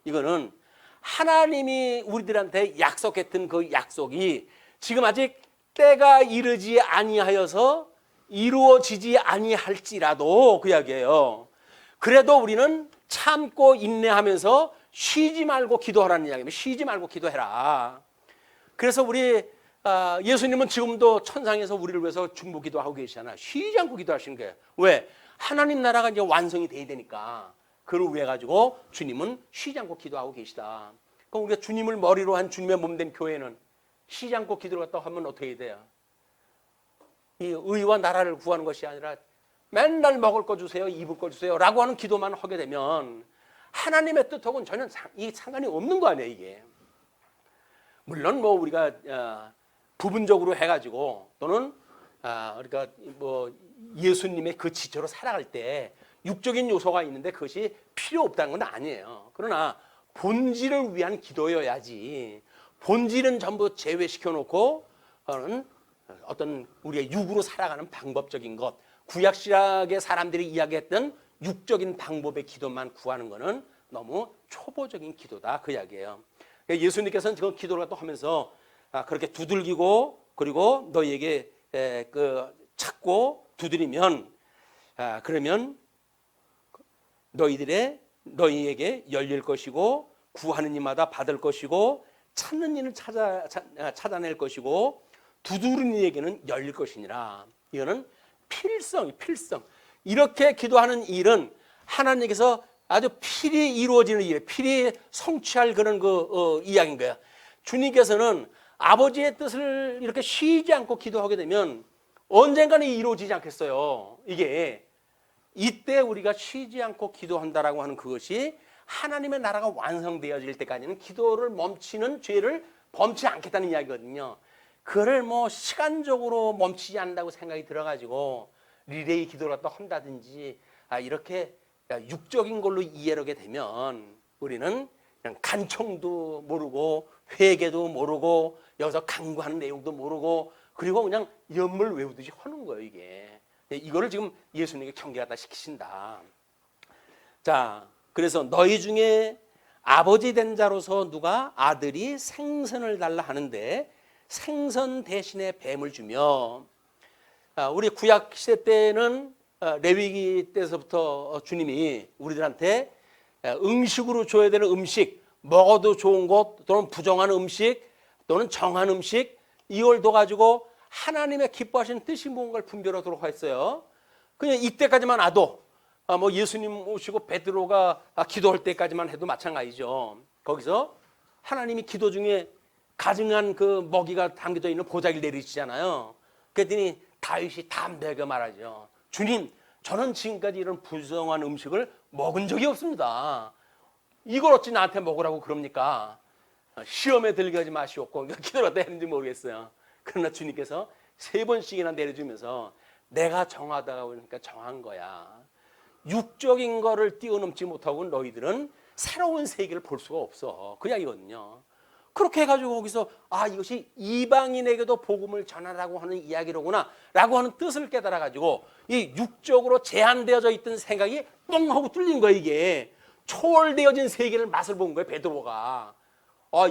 이거는 하나님이 우리들한테 약속했던 그 약속이 지금 아직 때가 이르지 아니하여서 이루어지지 아니할지라도 그 이야기예요. 그래도 우리는 참고 인내하면서 쉬지 말고 기도하라는 이야기입니다. 쉬지 말고 기도해라. 그래서 우리 예수님은 지금도 천상에서 우리를 위해서 중보 기도하고 계시잖아요. 쉬지 않고 기도하시는 거예요. 왜? 하나님 나라가 이제 완성이 돼야 되니까. 그걸 위해 가지고 주님은 쉬지 않고 기도하고 계시다. 그럼 우리가 주님을 머리로 한 주님의 몸된 교회는 쉬지 않고 기도를 했다고 하면 어떻게 해야 돼요? 이 의와 나라를 구하는 것이 아니라 맨날 먹을 거 주세요, 입을 거 주세요 라고 하는 기도만 하게 되면 하나님의 뜻하고는 전혀 상관이 없는 거 아니에요, 이게. 물론 우리가 부분적으로 해가지고 또는 그러니까 예수님의 그 지체로 살아갈 때 육적인 요소가 있는데 그것이 필요 없다는 건 아니에요. 그러나 본질을 위한 기도여야지. 본질은 전부 제외시켜 놓고 어떤 우리의 육으로 살아가는 방법적인 것, 구약시락의 사람들이 이야기했던 육적인 방법의 기도만 구하는 것은 너무 초보적인 기도다, 그 이야기예요. 예수님께서는 지금 기도를 또 하면서 그렇게 두들기고 그리고 너희에게 찾고 두드리면 그러면 너희에게 열릴 것이고 구하는 이마다 받을 것이고 찾는 이는 찾아낼 것이고 두드리는 이에게는 열릴 것이니라. 이거는 필성. 이렇게 기도하는 일은 하나님께서 아주 필히 이루어지는 일, 필히 성취할 그런 이야기인 거야. 주님께서는 아버지의 뜻을 이렇게 쉬지 않고 기도하게 되면 언젠가는 이루어지지 않겠어요. 이때 우리가 쉬지 않고 기도한다라고 하는 그것이 하나님의 나라가 완성되어질 때까지는 기도를 멈추는 죄를 범치 않겠다는 이야기거든요. 그를 시간적으로 멈추지 않는다고 생각이 들어가지고 리레이 기도를 또 한다든지 이렇게 육적인 걸로 이해를 하게 되면 우리는 그냥 간청도 모르고 회개도 모르고 여기서 강구하는 내용도 모르고 그리고 그냥 연물 외우듯이 하는 거예요. 이거를 지금 예수님께 경계하다 시키신다. 자, 그래서 너희 중에 아버지 된 자로서 누가 아들이 생선을 달라 하는데 생선 대신에 뱀을 주며, 우리 구약 시대 때는 레위기 때서부터 주님이 우리들한테 음식으로 줘야 되는 음식, 먹어도 좋은 것 또는 부정한 음식 또는 정한 음식, 이걸 둬가지고 하나님의 기뻐하시는 뜻이 무언가를 분별하도록 했어요. 그냥 이때까지만 와도 예수님 오시고 베드로가 기도할 때까지만 해도 마찬가지죠. 거기서 하나님이 기도 중에 가증한 그 먹이가 담겨져 있는 보자기를 내리시잖아요. 그랬더니 다윗이 담대하게 말하죠. 주님, 저는 지금까지 이런 부정한 음식을 먹은 적이 없습니다. 이걸 어찌 나한테 먹으라고 그럽니까? 시험에 들게 하지 마시옵고. 기도를 어떻게 했는지 모르겠어요. 그러나 주님께서 3번씩이나 내려주면서 내가 정하다가 보니까 정한 거야. 육적인 거를 뛰어넘지 못하고 너희들은 새로운 세계를 볼 수가 없어. 그 이야기거든요. 그렇게 해가지고 거기서 이것이 이방인에게도 복음을 전하라고 하는 이야기로구나 라고 하는 뜻을 깨달아가지고 이 육적으로 제한되어져 있던 생각이 뻥 하고 뚫린 거야. 이게 초월되어진 세계를 맛을 본 거예요. 베드로가.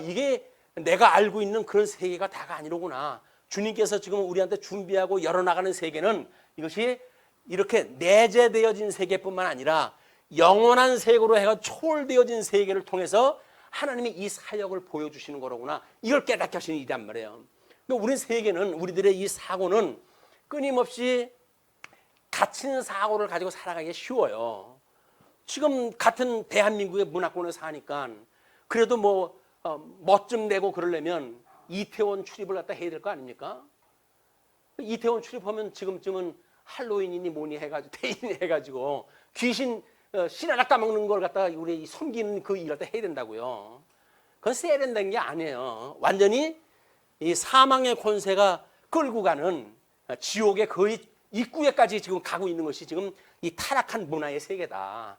이게 내가 알고 있는 그런 세계가 다가 아니로구나. 주님께서 지금 우리한테 준비하고 열어나가는 세계는 이것이 이렇게 내재되어진 세계뿐만 아니라 영원한 세계로 해가 초월되어진 세계를 통해서 하나님이 이 사역을 보여주시는 거로구나. 이걸 깨닫게 하시는 일이란 말이에요. 우리 세계는, 우리들의 이 사고는 끊임없이 갇힌 사고를 가지고 살아가기 쉬워요. 지금 같은 대한민국의 문화권에 사니까 그래도 멋좀 내고 그러려면 이태원 출입을 갖다 해야 될 거 아닙니까? 이태원 출입하면 지금쯤은 할로윈이니 뭐니 해가지고 대인이 해가지고 귀신 신하나 까먹는 걸 갖다가 우리 섬기는 그 일을 갖다 해야 된다고요. 그건 세련된 게 아니에요. 완전히 이 사망의 권세가 끌고 가는 지옥의 거의 입구에까지 지금 가고 있는 것이 지금 이 타락한 문화의 세계다.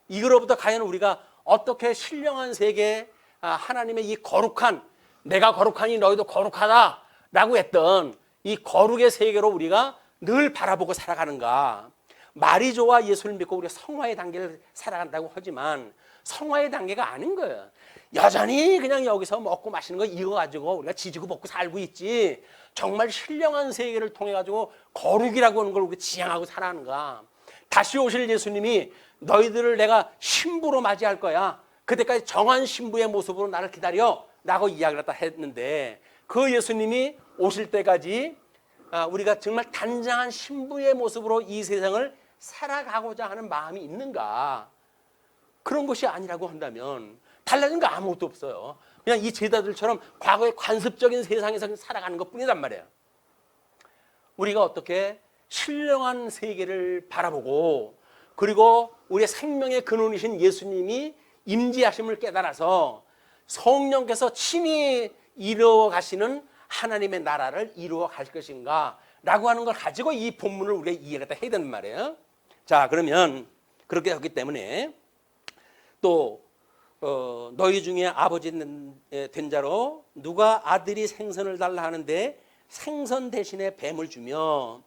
이거로부터 과연 우리가 어떻게 신령한 세계, 하나님의 이 거룩한, 내가 거룩하니 너희도 거룩하다라고 했던 이 거룩의 세계로 우리가 늘 바라보고 살아가는가. 말이 좋아 예수를 믿고 우리가 성화의 단계를 살아간다고 하지만 성화의 단계가 아닌 거예요. 여전히 그냥 여기서 먹고 마시는 거 이거 가지고 우리가 지지고 먹고 살고 있지, 정말 신령한 세계를 통해 가지고 거룩이라고 하는 걸 우리가 지향하고 살아가는가. 다시 오실 예수님이 너희들을 내가 신부로 맞이할 거야. 그때까지 정한 신부의 모습으로 나를 기다려 라고 이야기를 다 했는데, 그 예수님이 오실 때까지 우리가 정말 단장한 신부의 모습으로 이 세상을 살아가고자 하는 마음이 있는가? 그런 것이 아니라고 한다면 달라진 거 아무것도 없어요. 그냥 이 제자들처럼 과거의 관습적인 세상에서 살아가는 것뿐이란 말이에요. 우리가 어떻게 신령한 세계를 바라보고, 그리고 우리의 생명의 근원이신 예수님이 임재하심을 깨달아서 성령께서 친히 이루어 가시는 하나님의 나라를 이루어 갈 것인가 라고 하는 걸 가지고 이 본문을 우리가 이해를 해야 되는 말이에요. 자, 그러면 그렇게 하기 때문에 또 너희 중에 아버지 된 자로 누가 아들이 생선을 달라 하는데 생선 대신에 뱀을 주며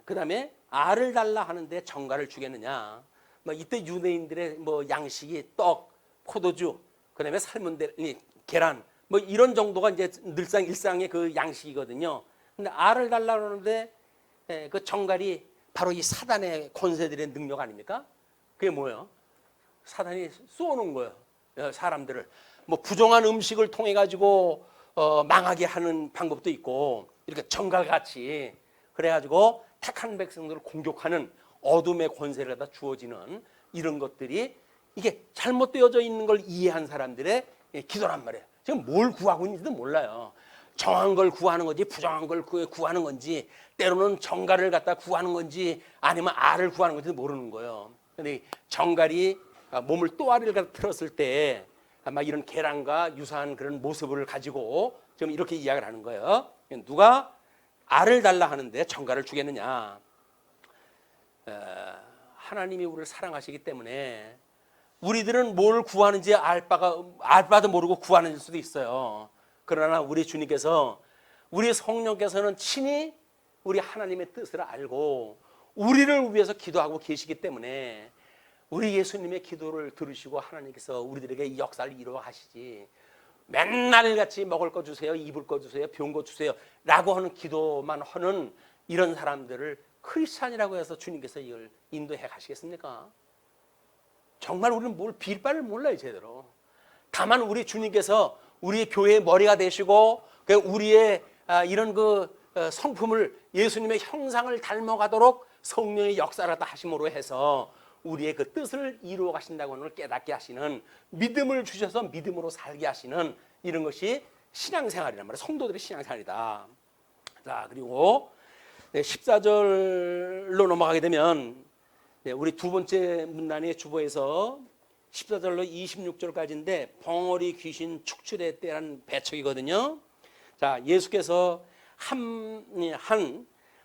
그 다음에 알을 달라 하는데 정갈을 주겠느냐. 뭐 이때 유대인들의 뭐 양식이 떡, 포도주, 그 다음에 삶은 계란 뭐 이런 정도가 이제 늘상 일상의 그 양식이거든요. 근데 알을 달라 그러는데 그 정갈이 바로 이 사단의 권세들의 능력 아닙니까? 그게 뭐예요? 사단이 쏘는 거예요. 사람들을 뭐 부정한 음식을 통해 가지고 망하게 하는 방법도 있고 이렇게 정갈같이 그래가지고 택한 백성들을 공격하는 어둠의 권세를 갖다 주어지는 이런 것들이 이게 잘못되어져 있는 걸 이해한 사람들의 기도란 말이에요. 지금 뭘 구하고 있는지도 몰라요. 정한 걸 구하는 건지 부정한 걸 구하는 건지 때로는 정갈을 갖다 구하는 건지 아니면 알을 구하는 건지 모르는 거예요. 근데 정갈이 몸을 또아리를 갖다 틀었을 때 아마 이런 계란과 유사한 그런 모습을 가지고 지금 이렇게 이야기를 하는 거예요. 누가 알을 달라 하는데 정갈을 주겠느냐. 하나님이 우리를 사랑하시기 때문에 우리들은 뭘 구하는지 알 바도 모르고 구하는 수도 있어요. 그러나 우리 주님께서 우리 성령께서는 친히 우리 하나님의 뜻을 알고 우리를 위해서 기도하고 계시기 때문에 우리 예수님의 기도를 들으시고 하나님께서 우리들에게 이 역사를 이루어 가시지 맨날 같이 먹을 거 주세요, 입을 거 주세요, 배운 거 주세요 라고 하는 기도만 하는 이런 사람들을 크리스찬이라고 해서 주님께서 이걸 인도해 가시겠습니까? 정말 우리는 뭘 빌 바를 몰라요 제대로. 다만 우리 주님께서 우리 교회의 머리가 되시고 우리의 이런 그 성품을 예수님의 형상을 닮아가도록 성령의 역사를 하심으로 해서 우리의 그 뜻을 이루어 가신다고 하는 걸 깨닫게 하시는 믿음을 주셔서 믿음으로 살게 하시는 이런 것이 신앙생활이란 말이에요. 성도들의 신앙생활이다. 자, 그리고 14절로 넘어가게 되면 우리 두 번째 문단의 주보에서 14절로 26절까지인데 벙어리 귀신 축출의 때라는 배척이거든요. 자, 예수께서 한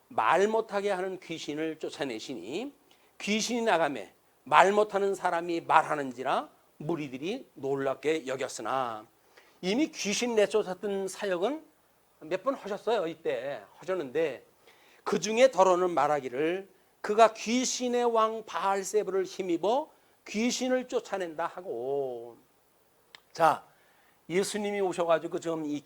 말 못하게 하는 귀신을 쫓아내시니 귀신이 나가매 말 못하는 사람이 말하는지라 무리들이 놀랍게 여겼으나 이미 귀신 내쫓았던 사역은 몇 번 하셨어요. 이때 하셨는데 그 중에 더러는 말하기를 그가 귀신의 왕 바알세불을 힘입어 귀신을 쫓아낸다 하고. 자, 예수님이 오셔가지고 지금 이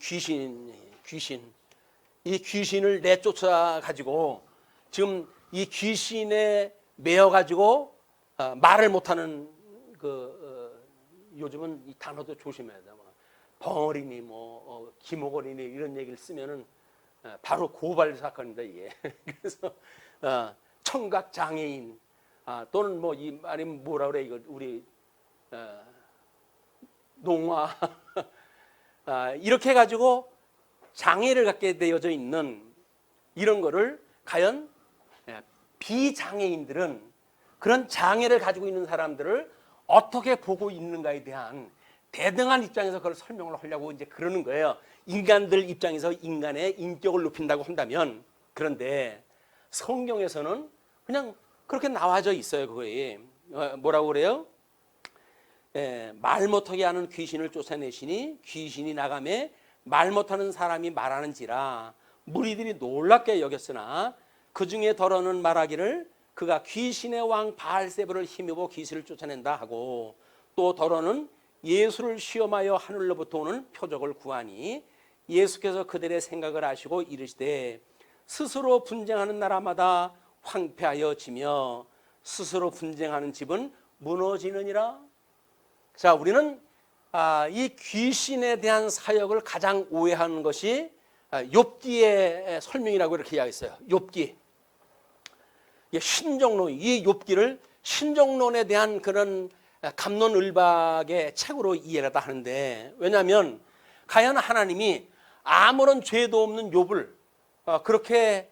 귀신을 내쫓아 가지고 지금 이 귀신에 매여 가지고 말을 못하는 요즘은 이 단어도 조심해야 돼. 벙어리니 기목어리니 이런 얘기를 쓰면은 바로 고발 사건입니다 이게. 그래서 청각 장애인 또는 뭐 이 말이 뭐라 그래 이거 우리 농화 이렇게 가지고 장애를 갖게 되어져 있는 이런 거를 과연 비장애인들은 그런 장애를 가지고 있는 사람들을 어떻게 보고 있는가에 대한 대등한 입장에서 그걸 설명을 하려고 이제 그러는 거예요. 인간들 입장에서 인간의 인격을 높인다고 한다면. 그런데 성경에서는 그냥 그렇게 나와져 있어요. 그거에 뭐라고 그래요? 말 못하게 하는 귀신을 쫓아내시니 귀신이 나가매 말 못하는 사람이 말하는지라 무리들이 놀랍게 여겼으나 그 중에 더러는 말하기를 그가 귀신의 왕 바알세불을 힘입어 귀신을 쫓아낸다 하고 또 더러는 예수를 시험하여 하늘로부터 오는 표적을 구하니 예수께서 그들의 생각을 아시고 이르시되 스스로 분쟁하는 나라마다 황폐하여 지며 스스로 분쟁하는 집은 무너지느니라. 자, 우리는 이 귀신에 대한 사역을 가장 오해하는 것이 욥기의 설명이라고 이렇게 이야기했어요. 욥기. 신정론, 이 욥기를 신정론에 대한 그런 갑론을박의 책으로 이해를 다 하는데, 왜냐하면 과연 하나님이 아무런 죄도 없는 욥을 그렇게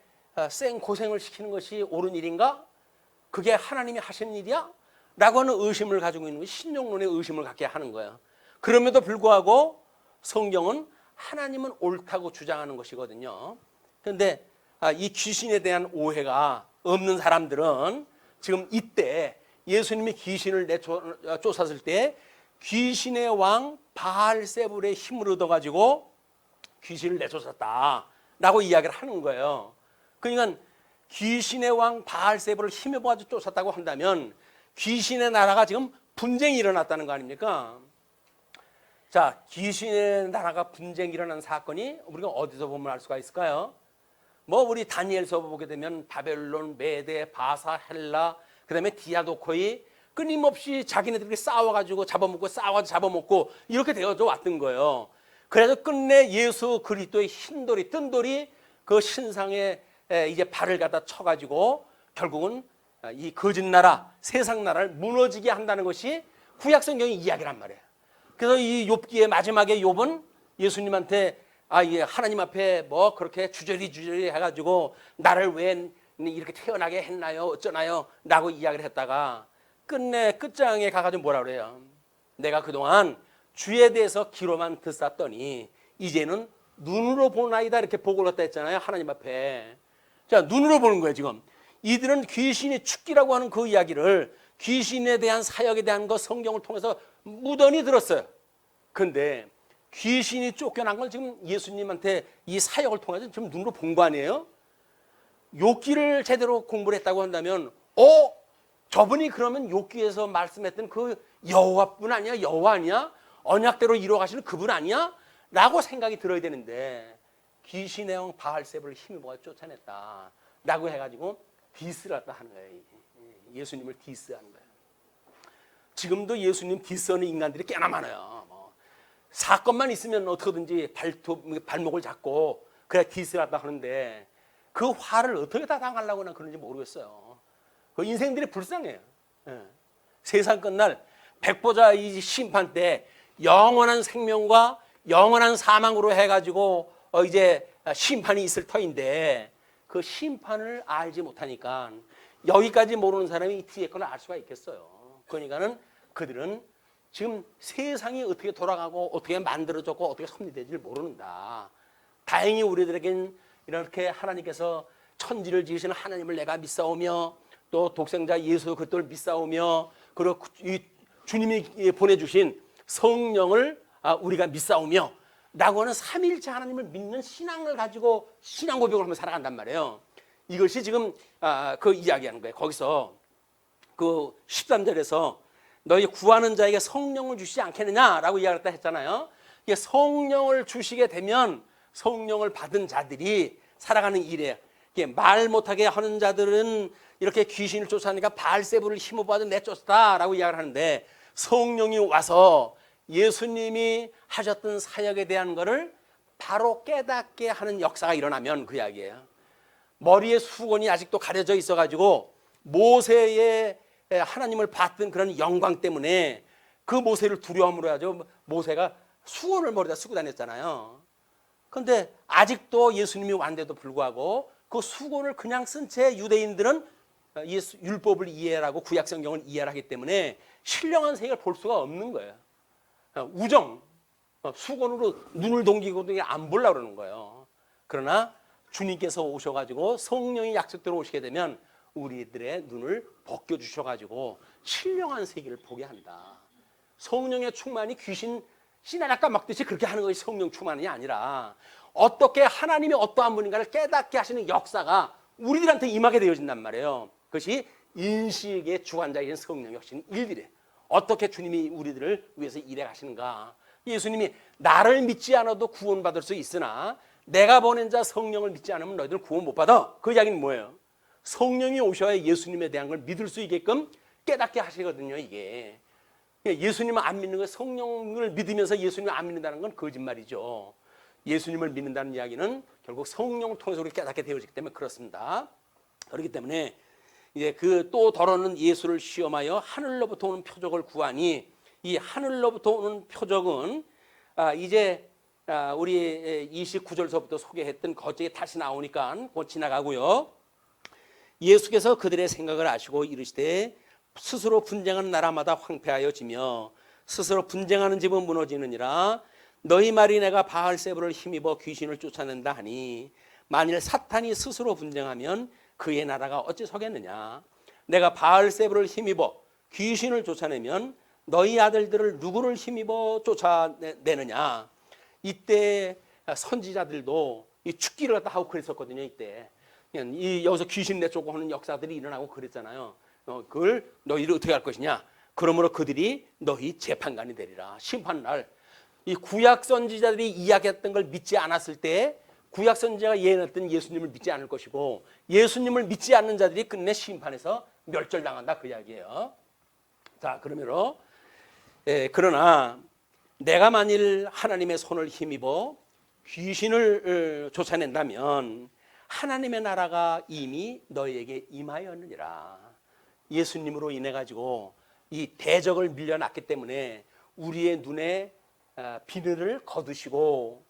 생고생을 시키는 것이 옳은 일인가? 그게 하나님이 하시는 일이야? 라고 하는 의심을 가지고 있는 것이 신정론의 의심을 갖게 하는 거예요. 그럼에도 불구하고 성경은 하나님은 옳다고 주장하는 것이거든요. 그런데 이 귀신에 대한 오해가 없는 사람들은 지금 이때 예수님이 귀신을 쫓았을 때 귀신의 왕 바알세불의 힘을 얻어가지고 귀신을 내쫓았다라고 이야기를 하는 거예요. 그러니까 귀신의 왕 바알세불을 힘입어가지고 쫓았다고 한다면 귀신의 나라가 지금 분쟁이 일어났다는 거 아닙니까? 자, 귀신의 나라가 분쟁이 일어난 사건이 우리가 어디서 보면 알 수가 있을까요? 뭐 우리 다니엘서 보게 되면 바벨론, 메데, 바사, 헬라, 그 다음에 디아도코이 끊임없이 자기네들끼리 싸워가지고 잡아먹고 이렇게 되어져 왔던 거예요. 그래서 끝내 예수 그리스도의 흰돌이, 뜬돌이 그 신상에 이제 발을 갖다 쳐가지고 결국은 이 거짓 나라, 세상 나라를 무너지게 한다는 것이 구약 성경의 이야기란 말이에요. 그래서 이 욥기의 마지막에 욥은 예수님한테 예, 하나님 앞에 뭐 그렇게 주저리 해가지고 나를 왜 이렇게 태어나게 했나요? 어쩌나요? 라고 이야기를 했다가 끝내 끝장에 가가지고 뭐라 그래요? 내가 그동안 주에 대해서 귀로만 듣었더니 이제는 눈으로 보나이다 이렇게 복을 얻다 했잖아요. 하나님 앞에. 자, 눈으로 보는 거예요 지금. 이들은 귀신이 축기라고 하는 그 이야기를 귀신에 대한 사역에 대한 거 성경을 통해서 무던히 들었어요. 그런데 귀신이 쫓겨난 걸 지금 예수님한테 이 사역을 통해서 지금 눈으로 본 거 아니에요? 욥기를 제대로 공부를 했다고 한다면 저분이 그러면 욥기에서 말씀했던 그 여호와뿐 아니야? 여호와 아니야? 언약대로 이루어가시는 그분 아니야? 라고 생각이 들어야 되는데 귀신의 영 바알세불을 힘입어 쫓아냈다 라고 해가지고 디스를 했다 하는 거예요. 예수님을 디스하는 거예요. 지금도 예수님 디스하는 인간들이 꽤나 많아요. 사건만 있으면 어떻게든지 발목을 잡고 그래 디스를 한다 하는데 그 화를 어떻게 다 당하려고 그런지 모르겠어요. 그 인생들이 불쌍해요. 세상 끝날 백보자 이 심판 때 영원한 생명과 영원한 사망으로 해가지고 이제 심판이 있을 터인데 그 심판을 알지 못하니까 여기까지 모르는 사람이 이 뒤에 걸 알 수가 있겠어요. 그러니까는 그들은 지금 세상이 어떻게 돌아가고 어떻게 만들어졌고 어떻게 섭리될지를 모른다. 다행히 우리들에겐 이렇게 하나님께서 천지를 지으시는 하나님을 내가 믿사오며 또 독생자 예수 그리스도를 믿사오며 그리고 이 주님이 보내주신 성령을 우리가 믿사오며 라고 하는 삼위일체 하나님을 믿는 신앙을 가지고 신앙 고백을 하며 살아간단 말이에요. 이것이 지금 그 이야기하는 거예요. 거기서 그 13절에서 너희 구하는 자에게 성령을 주시지 않겠느냐라고 이야기했다 했잖아요. 이게 성령을 주시게 되면 성령을 받은 자들이 살아가는 일이에요. 말 못하게 하는 자들은 이렇게 귀신을 쫓아내니까 바알세불을 힘입어서 내쫓았다라고 이야기를 하는데 성령이 와서 예수님이 하셨던 사역에 대한 것을 바로 깨닫게 하는 역사가 일어나면 그 이야기예요. 머리에 수건이 아직도 가려져 있어가지고 모세의 하나님을 봤던 그런 영광 때문에 그 모세를 두려움으로 해가지고 모세가 수건을 머리에다 쓰고 다녔잖아요. 그런데 아직도 예수님이 왔는데도 불구하고 그 수건을 그냥 쓴 채 유대인들은 율법을 이해하고 구약성경을 이해하기 때문에 신령한 세계를 볼 수가 없는 거예요. 우정, 수건으로 눈을 동기고 안 보려고 그러는 거예요. 그러나 주님께서 오셔가지고 성령이 약속대로 오시게 되면 우리들의 눈을 벗겨주셔가지고 신령한 세계를 보게 한다. 성령의 충만이 귀신 씨나라 까먹듯이 그렇게 하는 것이 성령 충만이 아니라 어떻게 하나님이 어떠한 분인가를 깨닫게 하시는 역사가 우리들한테 임하게 되어진단 말이에요. 그것이 인식의 주관자인 성령 역시 일들이에요. 어떻게 주님이 우리들을 위해서 일해 가시는가. 예수님이 나를 믿지 않아도 구원받을 수 있으나 내가 보낸 자 성령을 믿지 않으면 너희들은 구원 못 받아. 그 이야기는 뭐예요? 성령이 오셔야 예수님에 대한 걸 믿을 수 있게끔 깨닫게 하시거든요. 이게 예수님을 안 믿는 거, 성령을 믿으면서 예수님을 안 믿는다는 건 거짓말이죠. 예수님을 믿는다는 이야기는 결국 성령을 통해서 우리 깨닫게 되어지기 때문에 그렇습니다. 그렇기 때문에 이제 그 또 더러는 예수를 시험하여 하늘로부터 오는 표적을 구하니 이 하늘로부터 오는 표적은 이제 우리 29절서부터 소개했던 거기에 다시 나오니까 곧 지나가고요. 예수께서 그들의 생각을 아시고 이르시되 스스로 분쟁하는 나라마다 황폐하여지며 스스로 분쟁하는 집은 무너지느니라. 너희 말이 내가 바알세불을 힘입어 귀신을 쫓아낸다 하니 만일 사탄이 스스로 분쟁하면 그의 나라가 어찌 서겠느냐. 내가 바알세불을 힘입어 귀신을 쫓아내면 너희 아들들을 누구를 힘입어 쫓아내느냐. 이때 선지자들도 이 죽기를 갖다 하고 그랬었거든요. 이때 여기서 귀신 내쫓고 하는 역사들이 일어나고 그랬잖아요. 그걸 너희를 어떻게 할 것이냐. 그러므로 그들이 너희 재판관이 되리라. 심판날 이 구약 선지자들이 이야기했던 걸 믿지 않았을 때 구약 선지자가 예언했던 예수님을 믿지 않을 것이고 예수님을 믿지 않는 자들이 끝내 심판에서 멸절당한다 그 이야기예요. 자, 그러나 내가 만일 하나님의 손을 힘입어 귀신을 쫓아낸다면 하나님의 나라가 이미 너희에게 임하였느니라. 예수님으로 인해 가지고 이 대적을 밀려났기 때문에 우리의 눈에 비늘을 거두시고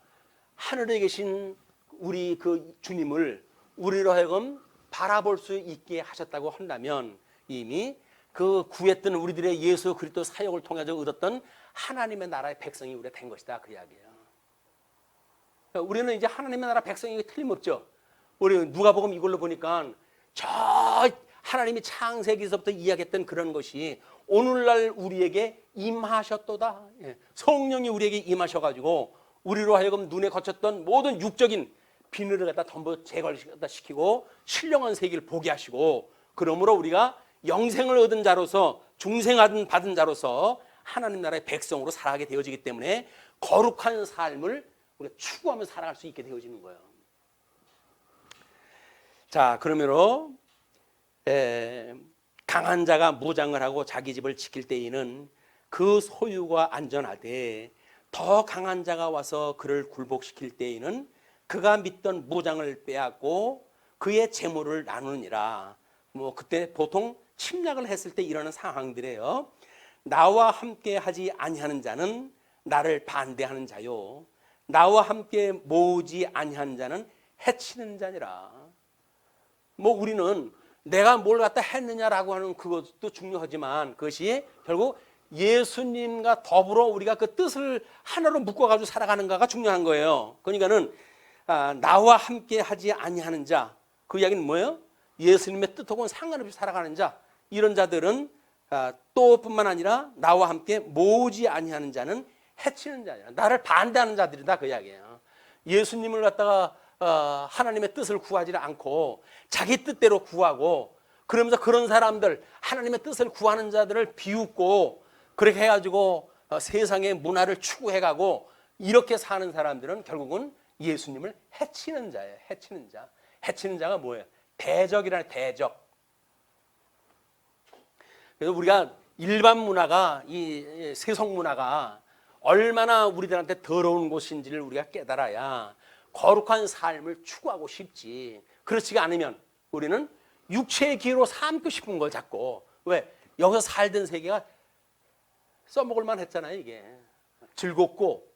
하늘에 계신 우리 그 주님을 우리로 하여금 바라볼 수 있게 하셨다고 한다면 이미 그 구했던 우리들의 예수 그리스도 사역을 통해서 얻었던 하나님의 나라의 백성이 우리가 된 것이다 그 이야기예요. 우리는 이제 하나님의 나라 백성이 틀림없죠. 우리 누가복음 이걸로 보니까 저 하나님이 창세기에서부터 이야기했던 그런 것이 오늘날 우리에게 임하셨도다. 성령이 우리에게 임하셔가지고 우리로 하여금 눈에 거쳤던 모든 육적인 비늘을 갖다 전부 제거를 시키고 신령한 세계를 보게 하시고 그러므로 우리가 영생을 얻은 자로서 중생을 받은 자로서 하나님 나라의 백성으로 살아가게 되어지기 때문에 거룩한 삶을 우리가 추구하며 살아갈 수 있게 되어지는 거예요. 자, 그러므로 강한 자가 무장을 하고 자기 집을 지킬 때에는 그 소유가 안전하되 더 강한 자가 와서 그를 굴복시킬 때에는 그가 믿던 무장을 빼앗고 그의 재물을 나누니라. 그때 보통 침략을 했을 때 일어나는 상황들이에요. 나와 함께 하지 아니하는 자는 나를 반대하는 자요 나와 함께 모으지 아니하는 자는 해치는 자니라. 우리는 내가 뭘 갖다 했느냐라고 하는 그것도 중요하지만 그것이 결국 예수님과 더불어 우리가 그 뜻을 하나로 묶어가지고 살아가는가가 중요한 거예요. 그러니까는 나와 함께 하지 아니하는 자, 그 이야기는 뭐예요? 예수님의 뜻하고는 상관없이 살아가는 자, 이런 자들은 또 뿐만 아니라 나와 함께 모으지 아니하는 자는 해치는 자야. 나를 반대하는 자들이다 그 이야기예요. 예수님을 갖다가 하나님의 뜻을 구하지 않고 자기 뜻대로 구하고 그러면서 그런 사람들 하나님의 뜻을 구하는 자들을 비웃고 그렇게 해가지고 세상의 문화를 추구해가고 이렇게 사는 사람들은 결국은 예수님을 해치는 자예요. 해치는 자. 해치는 자가 뭐예요? 대적이라는 대적. 그래서 우리가 일반 문화가 이 세속 문화가 얼마나 우리들한테 더러운 곳인지를 우리가 깨달아야 거룩한 삶을 추구하고 싶지. 그렇지가 않으면 우리는 육체의 기회로 삼고 싶은 걸 잡고 왜? 여기서 살던 세계가 써먹을만 했잖아요. 이게 즐겁고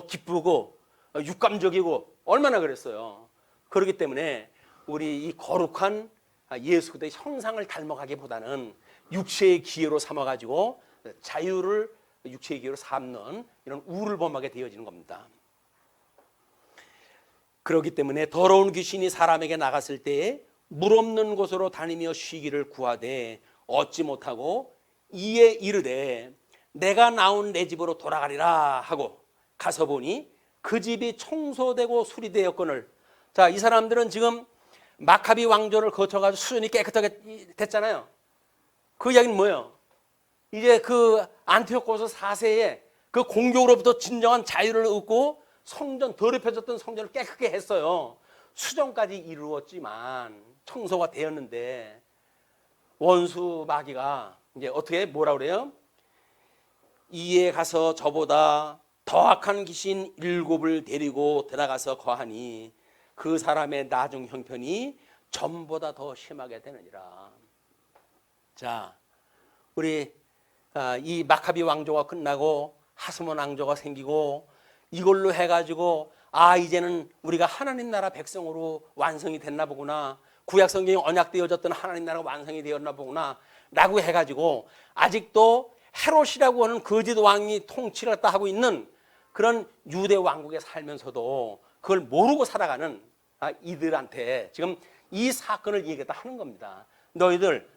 기쁘고 육감적이고 얼마나 그랬어요. 그렇기 때문에 우리 이 거룩한 예수 그리스도의 형상을 닮아가기보다는 육체의 기회로 삼아가지고 자유를 육체의 기회로 삼는 이런 우를 범하게 되어지는 겁니다. 그렇기 때문에 더러운 귀신이 사람에게 나갔을 때에 물 없는 곳으로 다니며 쉬기를 구하되 얻지 못하고 이에 이르되 내가 나온 내 집으로 돌아가리라 하고 가서 보니 그 집이 청소되고 수리되었거늘. 자, 이 사람들은 지금 마카비 왕조를 거쳐가지고 수준이 깨끗하게 됐잖아요. 그 이야기는 뭐예요? 이제 그 안티오코스 4세에 그 공격으로부터 진정한 자유를 얻고 성전, 더럽혀졌던 성전을 깨끗게 했어요. 수정까지 이루었지만 청소가 되었는데 원수 마귀가 이제 어떻게 뭐라 그래요? 이에 가서 저보다 더 악한 귀신 7을 데리고 들어가서 거하니 그 사람의 나중 형편이 전보다 더 심하게 되느니라. 자, 우리 이 마카비 왕조가 끝나고 하스몬 왕조가 생기고 이걸로 해가지고 이제는 우리가 하나님 나라 백성으로 완성이 됐나 보구나. 구약 성경이 언약되어졌던 하나님 나라가 완성이 되었나 보구나 라고 해가지고 아직도 헤롯이라고 하는 거짓 왕이 통치를 하고 있는 그런 유대 왕국에 살면서도 그걸 모르고 살아가는 이들한테 지금 이 사건을 얘기했다 하는 겁니다. 너희들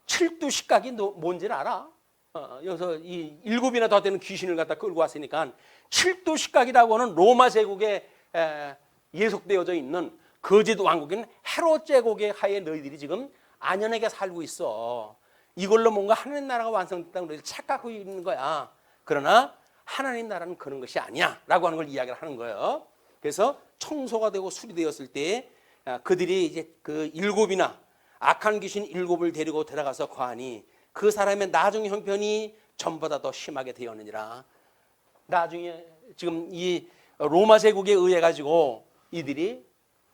칠두 십각이 뭔지는 알아? 여기서 이 7이나 더 되는 귀신을 갖다 끌고 왔으니까 7도 십각이라고 하는 로마 제국에 예속되어져 있는 거짓 왕국인 헤롯 제국의 하에 너희들이 지금 안연하게 살고 있어. 이걸로 뭔가 하나님 나라가 완성됐다고 너희들 착각하고 있는 거야. 그러나 하나님 나라는 그런 것이 아니야 라고 하는 걸 이야기를 하는 거예요. 그래서 청소가 되고 수리되었을 때 그들이 이제 그 7이나 악한 귀신 7을 데리고 들어가서 거하니 그 사람의 나중 형편이 전보다 더 심하게 되었느니라. 나중에 지금 이 로마 제국에 의해 가지고 이들이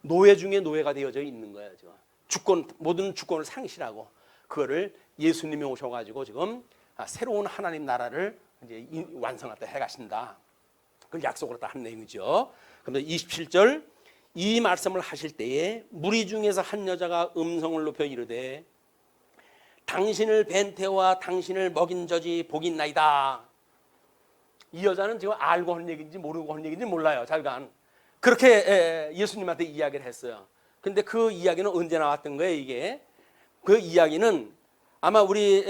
노예 중에 노예가 되어져 있는 거예요. 지금 주권, 모든 주권을 상실하고 그거를 예수님이 오셔가지고 지금 새로운 하나님 나라를 이제 완성하다 해가신다. 그걸 약속으로 다 한 내용이죠. 그런데 27절 이 말씀을 하실 때에 무리 중에서 한 여자가 음성을 높여 이르되 당신을 뵌 태와 당신을 먹인 저지 복이 있나이다. 이 여자는 지금 알고 하는 얘기인지 모르고 하는 얘기인지 몰라요. 잘간 그렇게 예수님한테 이야기를 했어요. 근데 그 이야기는 언제 나왔던 거예요? 이게 그 이야기는 아마 우리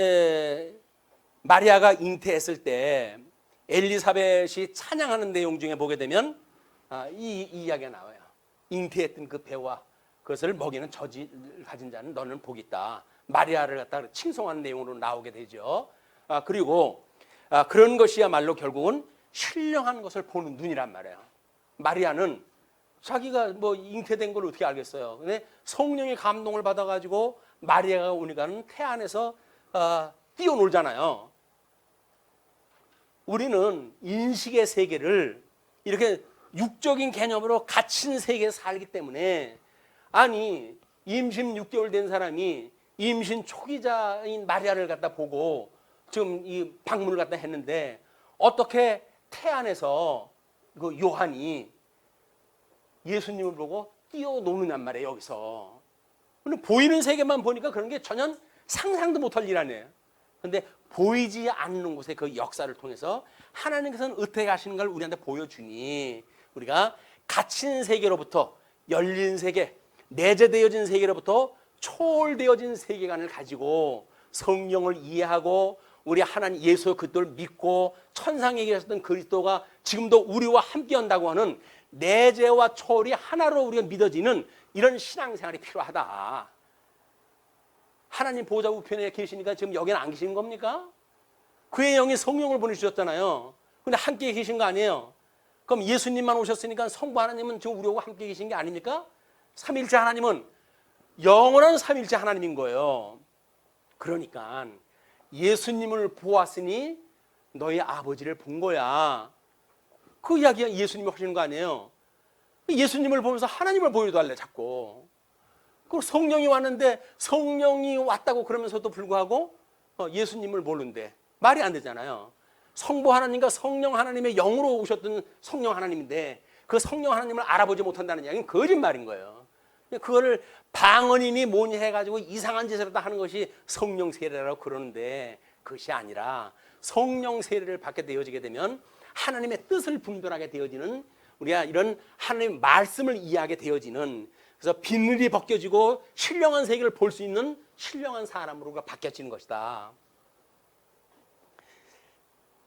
마리아가 잉태했을 때 엘리사벳이 찬양하는 내용 중에 보게 되면 이 이야기가 나와요. 잉태했던 그 배와 그것을 먹이는 저지를 가진 자는 너는 복이 있다. 마리아를 갖다 칭송하는 내용으로 나오게 되죠. 그리고 그런 것이야말로 결국은 신령한 것을 보는 눈이란 말이에요. 마리아는 자기가 뭐 잉태된 걸 어떻게 알겠어요. 근데 성령의 감동을 받아가지고 마리아가 오니까는 태 안에서 뛰어놀잖아요. 우리는 인식의 세계를 이렇게 육적인 개념으로 갇힌 세계에 살기 때문에 아니 임신 6개월 된 사람이 임신 초기자인 마리아를 갖다 보고 지금 이 방문을 갖다 했는데 어떻게 태 안에서 그 요한이 예수님을 보고 뛰어노느냔 말이에요. 여기서 보이는 세계만 보니까 그런 게 전혀 상상도 못할 일 아니에요. 그런데 보이지 않는 곳의 그 역사를 통해서 하나님께서는 어떻게 하시는 걸 우리한테 보여주니 우리가 갇힌 세계로부터 열린 세계, 내재되어진 세계로부터 초월되어진 세계관을 가지고 성령을 이해하고 우리 하나님 예수 그리스도를 믿고 천상에 계셨던 그리스도가 지금도 우리와 함께한다고 하는 내재와 초월이 하나로 우리가 믿어지는 이런 신앙생활이 필요하다. 하나님 보좌 우편에 계시니까 지금 여기는 안 계신 겁니까? 그의 영이 성령을 보내주셨잖아요. 근데 함께 계신 거 아니에요? 그럼 예수님만 오셨으니까 성부 하나님은 지금 우리하고 함께 계신 게 아닙니까? 삼일째 하나님은 영원한 삼일째 하나님인 거예요. 그러니까 예수님을 보았으니 너희 아버지를 본 거야. 그 이야기가 예수님이 하시는 거 아니에요? 예수님을 보면서 하나님을 보여달래 자꾸. 그 성령이 왔는데 성령이 왔다고 그러면서도 불구하고 예수님을 모르는데 말이 안 되잖아요. 성부 하나님과 성령 하나님의 영으로 오셨던 성령 하나님인데 그 성령 하나님을 알아보지 못한다는 이야기는 거짓말인 거예요. 그거를 방언이니 뭐니 해가지고 이상한 짓을 다 하는 것이 성령 세례라고 그러는데 그것이 아니라 성령 세례를 받게 되어지게 되면 하나님의 뜻을 분별하게 되어지는 우리가 이런 하나님의 말씀을 이해하게 되어지는 그래서 비늘이 벗겨지고 신령한 세계를 볼 수 있는 신령한 사람으로 바뀌어지는 것이다.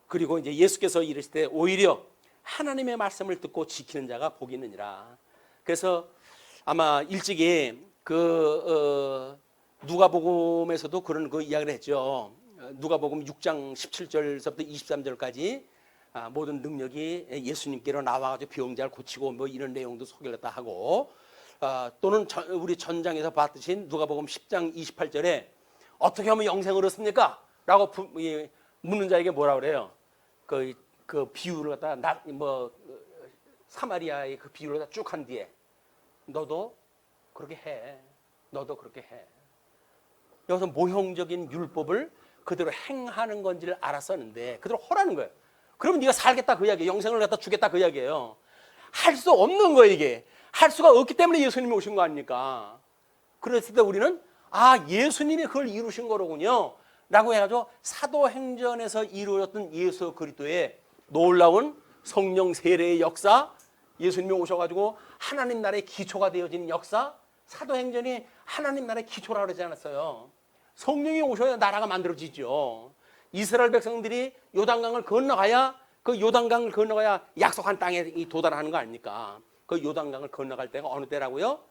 그리고 이제 예수께서 이르실 때 오히려 하나님의 말씀을 듣고 지키는 자가 복이 있느니라. 그래서 아마 일찍이 누가복음에서도 그런 그 이야기를 했죠. 누가복음 6장 17절서부터 23절까지 모든 능력이 예수님께로 나와가지고 병자를 고치고 뭐 이런 내용도 소개를 다 하고 또는 우리 전장에서 봤듯이 누가복음 10장 28절에 어떻게 하면 영생을 얻습니까? 라고 묻는 자에게 뭐라 그래요? 그 비유를 갖다 사마리아의 그 비유를 갖다 쭉 한 뒤에 너도 그렇게 해. 너도 그렇게 해. 여기서 모형적인 율법을 그대로 행하는 건지를 알았었는데 그대로 허라는 거예요. 그러면 네가 살겠다 그 이야기예요. 영생을 갖다 주겠다 그 이야기예요. 할 수 없는 거예요 이게. 할 수가 없기 때문에 예수님이 오신 거 아닙니까? 그랬을 때 우리는 예수님이 그걸 이루신 거로군요 라고 해가지고 사도행전에서 이루어졌던 예수 그리스도의 놀라운 성령 세례의 역사, 예수님이 오셔가지고 하나님 나라의 기초가 되어진 역사, 사도행전이 하나님 나라의 기초라고 그러지 않았어요. 성령이 오셔야 나라가 만들어지죠. 이스라엘 백성들이 요단강을 건너가야 그 요단강을 건너가야 약속한 땅에 도달하는 거 아닙니까? 그 요단강을 건너갈 때가 어느 때라고요?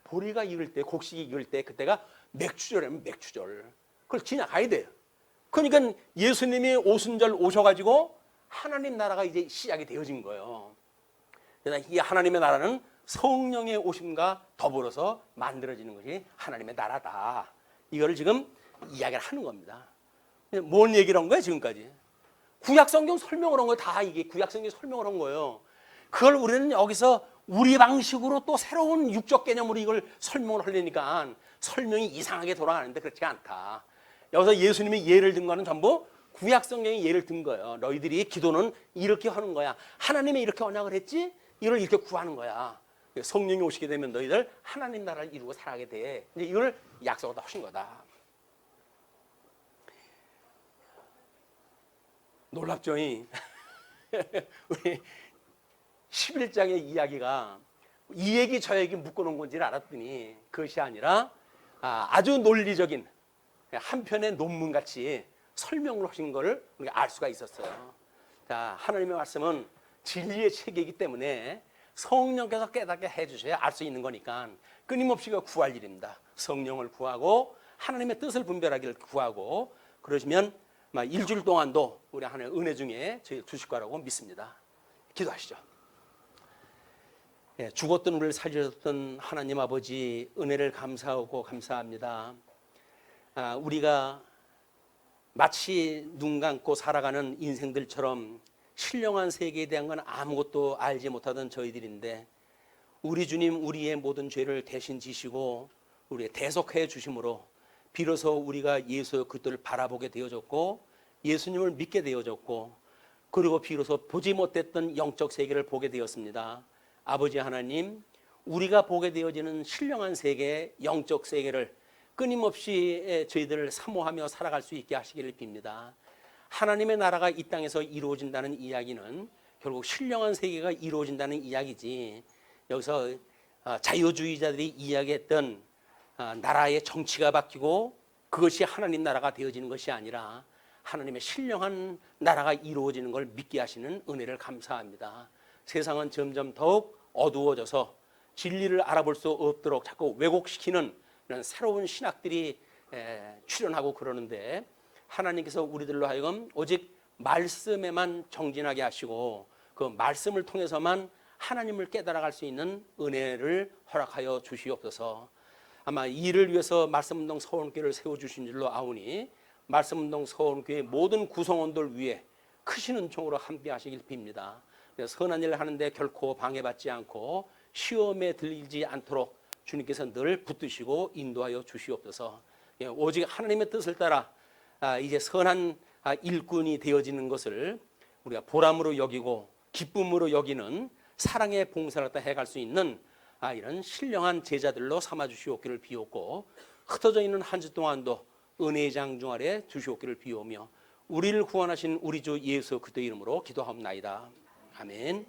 보리가 익을 때, 곡식이 익을 때, 그때가 맥추절이면 맥추절. 그걸 지나가야 돼요. 그러니까 예수님이 오순절 오셔가지고 하나님 나라가 이제 시작이 되어진 거예요. 그러나 이 하나님의 나라는 성령의 오심과 더불어서 만들어지는 것이 하나님의 나라다. 이거를 지금 이야기를 하는 겁니다. 뭔 얘기를 한 거예요, 지금까지? 구약성경 설명을 한 거예요. 다 이게 구약성경 설명을 한 거예요. 그걸 우리는 여기서 우리 방식으로 또 새로운 육적 개념으로 이걸 설명을 하려니까 설명이 이상하게 돌아가는데 그렇지가 않다. 여기서 예수님이 예를 든 거는 전부 구약성경이 예를 든 거예요. 너희들이 기도는 이렇게 하는 거야. 하나님이 이렇게 언약을 했지? 이걸 이렇게 구하는 거야. 성령이 오시게 되면 너희들 하나님 나라를 이루고 살아가게 돼. 이제 이걸 약속을 하신 거다. 놀랍죠? 우리 11장의 이야기가 이 얘기 저 얘기 묶어놓은 건지를 알았더니 그것이 아니라 아주 논리적인 한편의 논문같이 설명을 하신 것을 우리가 알 수가 있었어요. 자, 하나님의 말씀은 진리의 체계이기 때문에 성령께서 깨닫게 해주셔야 알 수 있는 거니까 끊임없이 구할 일입니다. 성령을 구하고 하나님의 뜻을 분별하기를 구하고 그러시면 일주일 동안도 우리 하나님의 은혜 중에 저희 주실 거라고 믿습니다. 기도하시죠. 죽었던 우리를 살리셨던 하나님 아버지 은혜를 감사하고 감사합니다. 우리가 마치 눈 감고 살아가는 인생들처럼 신령한 세계에 대한 건 아무것도 알지 못하던 저희들인데 우리 주님 우리의 모든 죄를 대신 지시고 우리의 대속해 주심으로 비로소 우리가 예수 그리스도를 바라보게 되어졌고 예수님을 믿게 되어졌고 그리고 비로소 보지 못했던 영적 세계를 보게 되었습니다. 아버지 하나님, 우리가 보게 되어지는 신령한 세계, 영적 세계를 끊임없이 저희들을 사모하며 살아갈 수 있게 하시기를 빕니다. 하나님의 나라가 이 땅에서 이루어진다는 이야기는 결국 신령한 세계가 이루어진다는 이야기지, 여기서 자유주의자들이 이야기했던 나라의 정치가 바뀌고 그것이 하나님 나라가 되어지는 것이 아니라 하나님의 신령한 나라가 이루어지는 걸 믿게 하시는 은혜를 감사합니다. 세상은 점점 더욱 어두워져서 진리를 알아볼 수 없도록 자꾸 왜곡시키는 이런 새로운 신학들이 출현하고 그러는데 하나님께서 우리들로 하여금 오직 말씀에만 정진하게 하시고 그 말씀을 통해서만 하나님을 깨달아갈 수 있는 은혜를 허락하여 주시옵소서. 아마 이를 위해서 말씀운동 서원교회를 세워주신 줄로 아오니 말씀운동 서원교회 모든 구성원들 위해 크신 은총으로 함께하시길 빕니다. 선한 일을 하는데 결코 방해받지 않고 시험에 들리지 않도록 주님께서 늘 붙드시고 인도하여 주시옵소서. 오직 하나님의 뜻을 따라 이제 선한 일꾼이 되어지는 것을 우리가 보람으로 여기고 기쁨으로 여기는 사랑의 봉사를 갖다 해갈 수 있는 이런 신령한 제자들로 삼아 주시옵기를 비옵고 흩어져 있는 한 주 동안도 은혜의 장중 아래 주시옵기를 비오며 우리를 구원하신 우리 주 예수 그리스도 이름으로 기도하옵나이다. 아멘.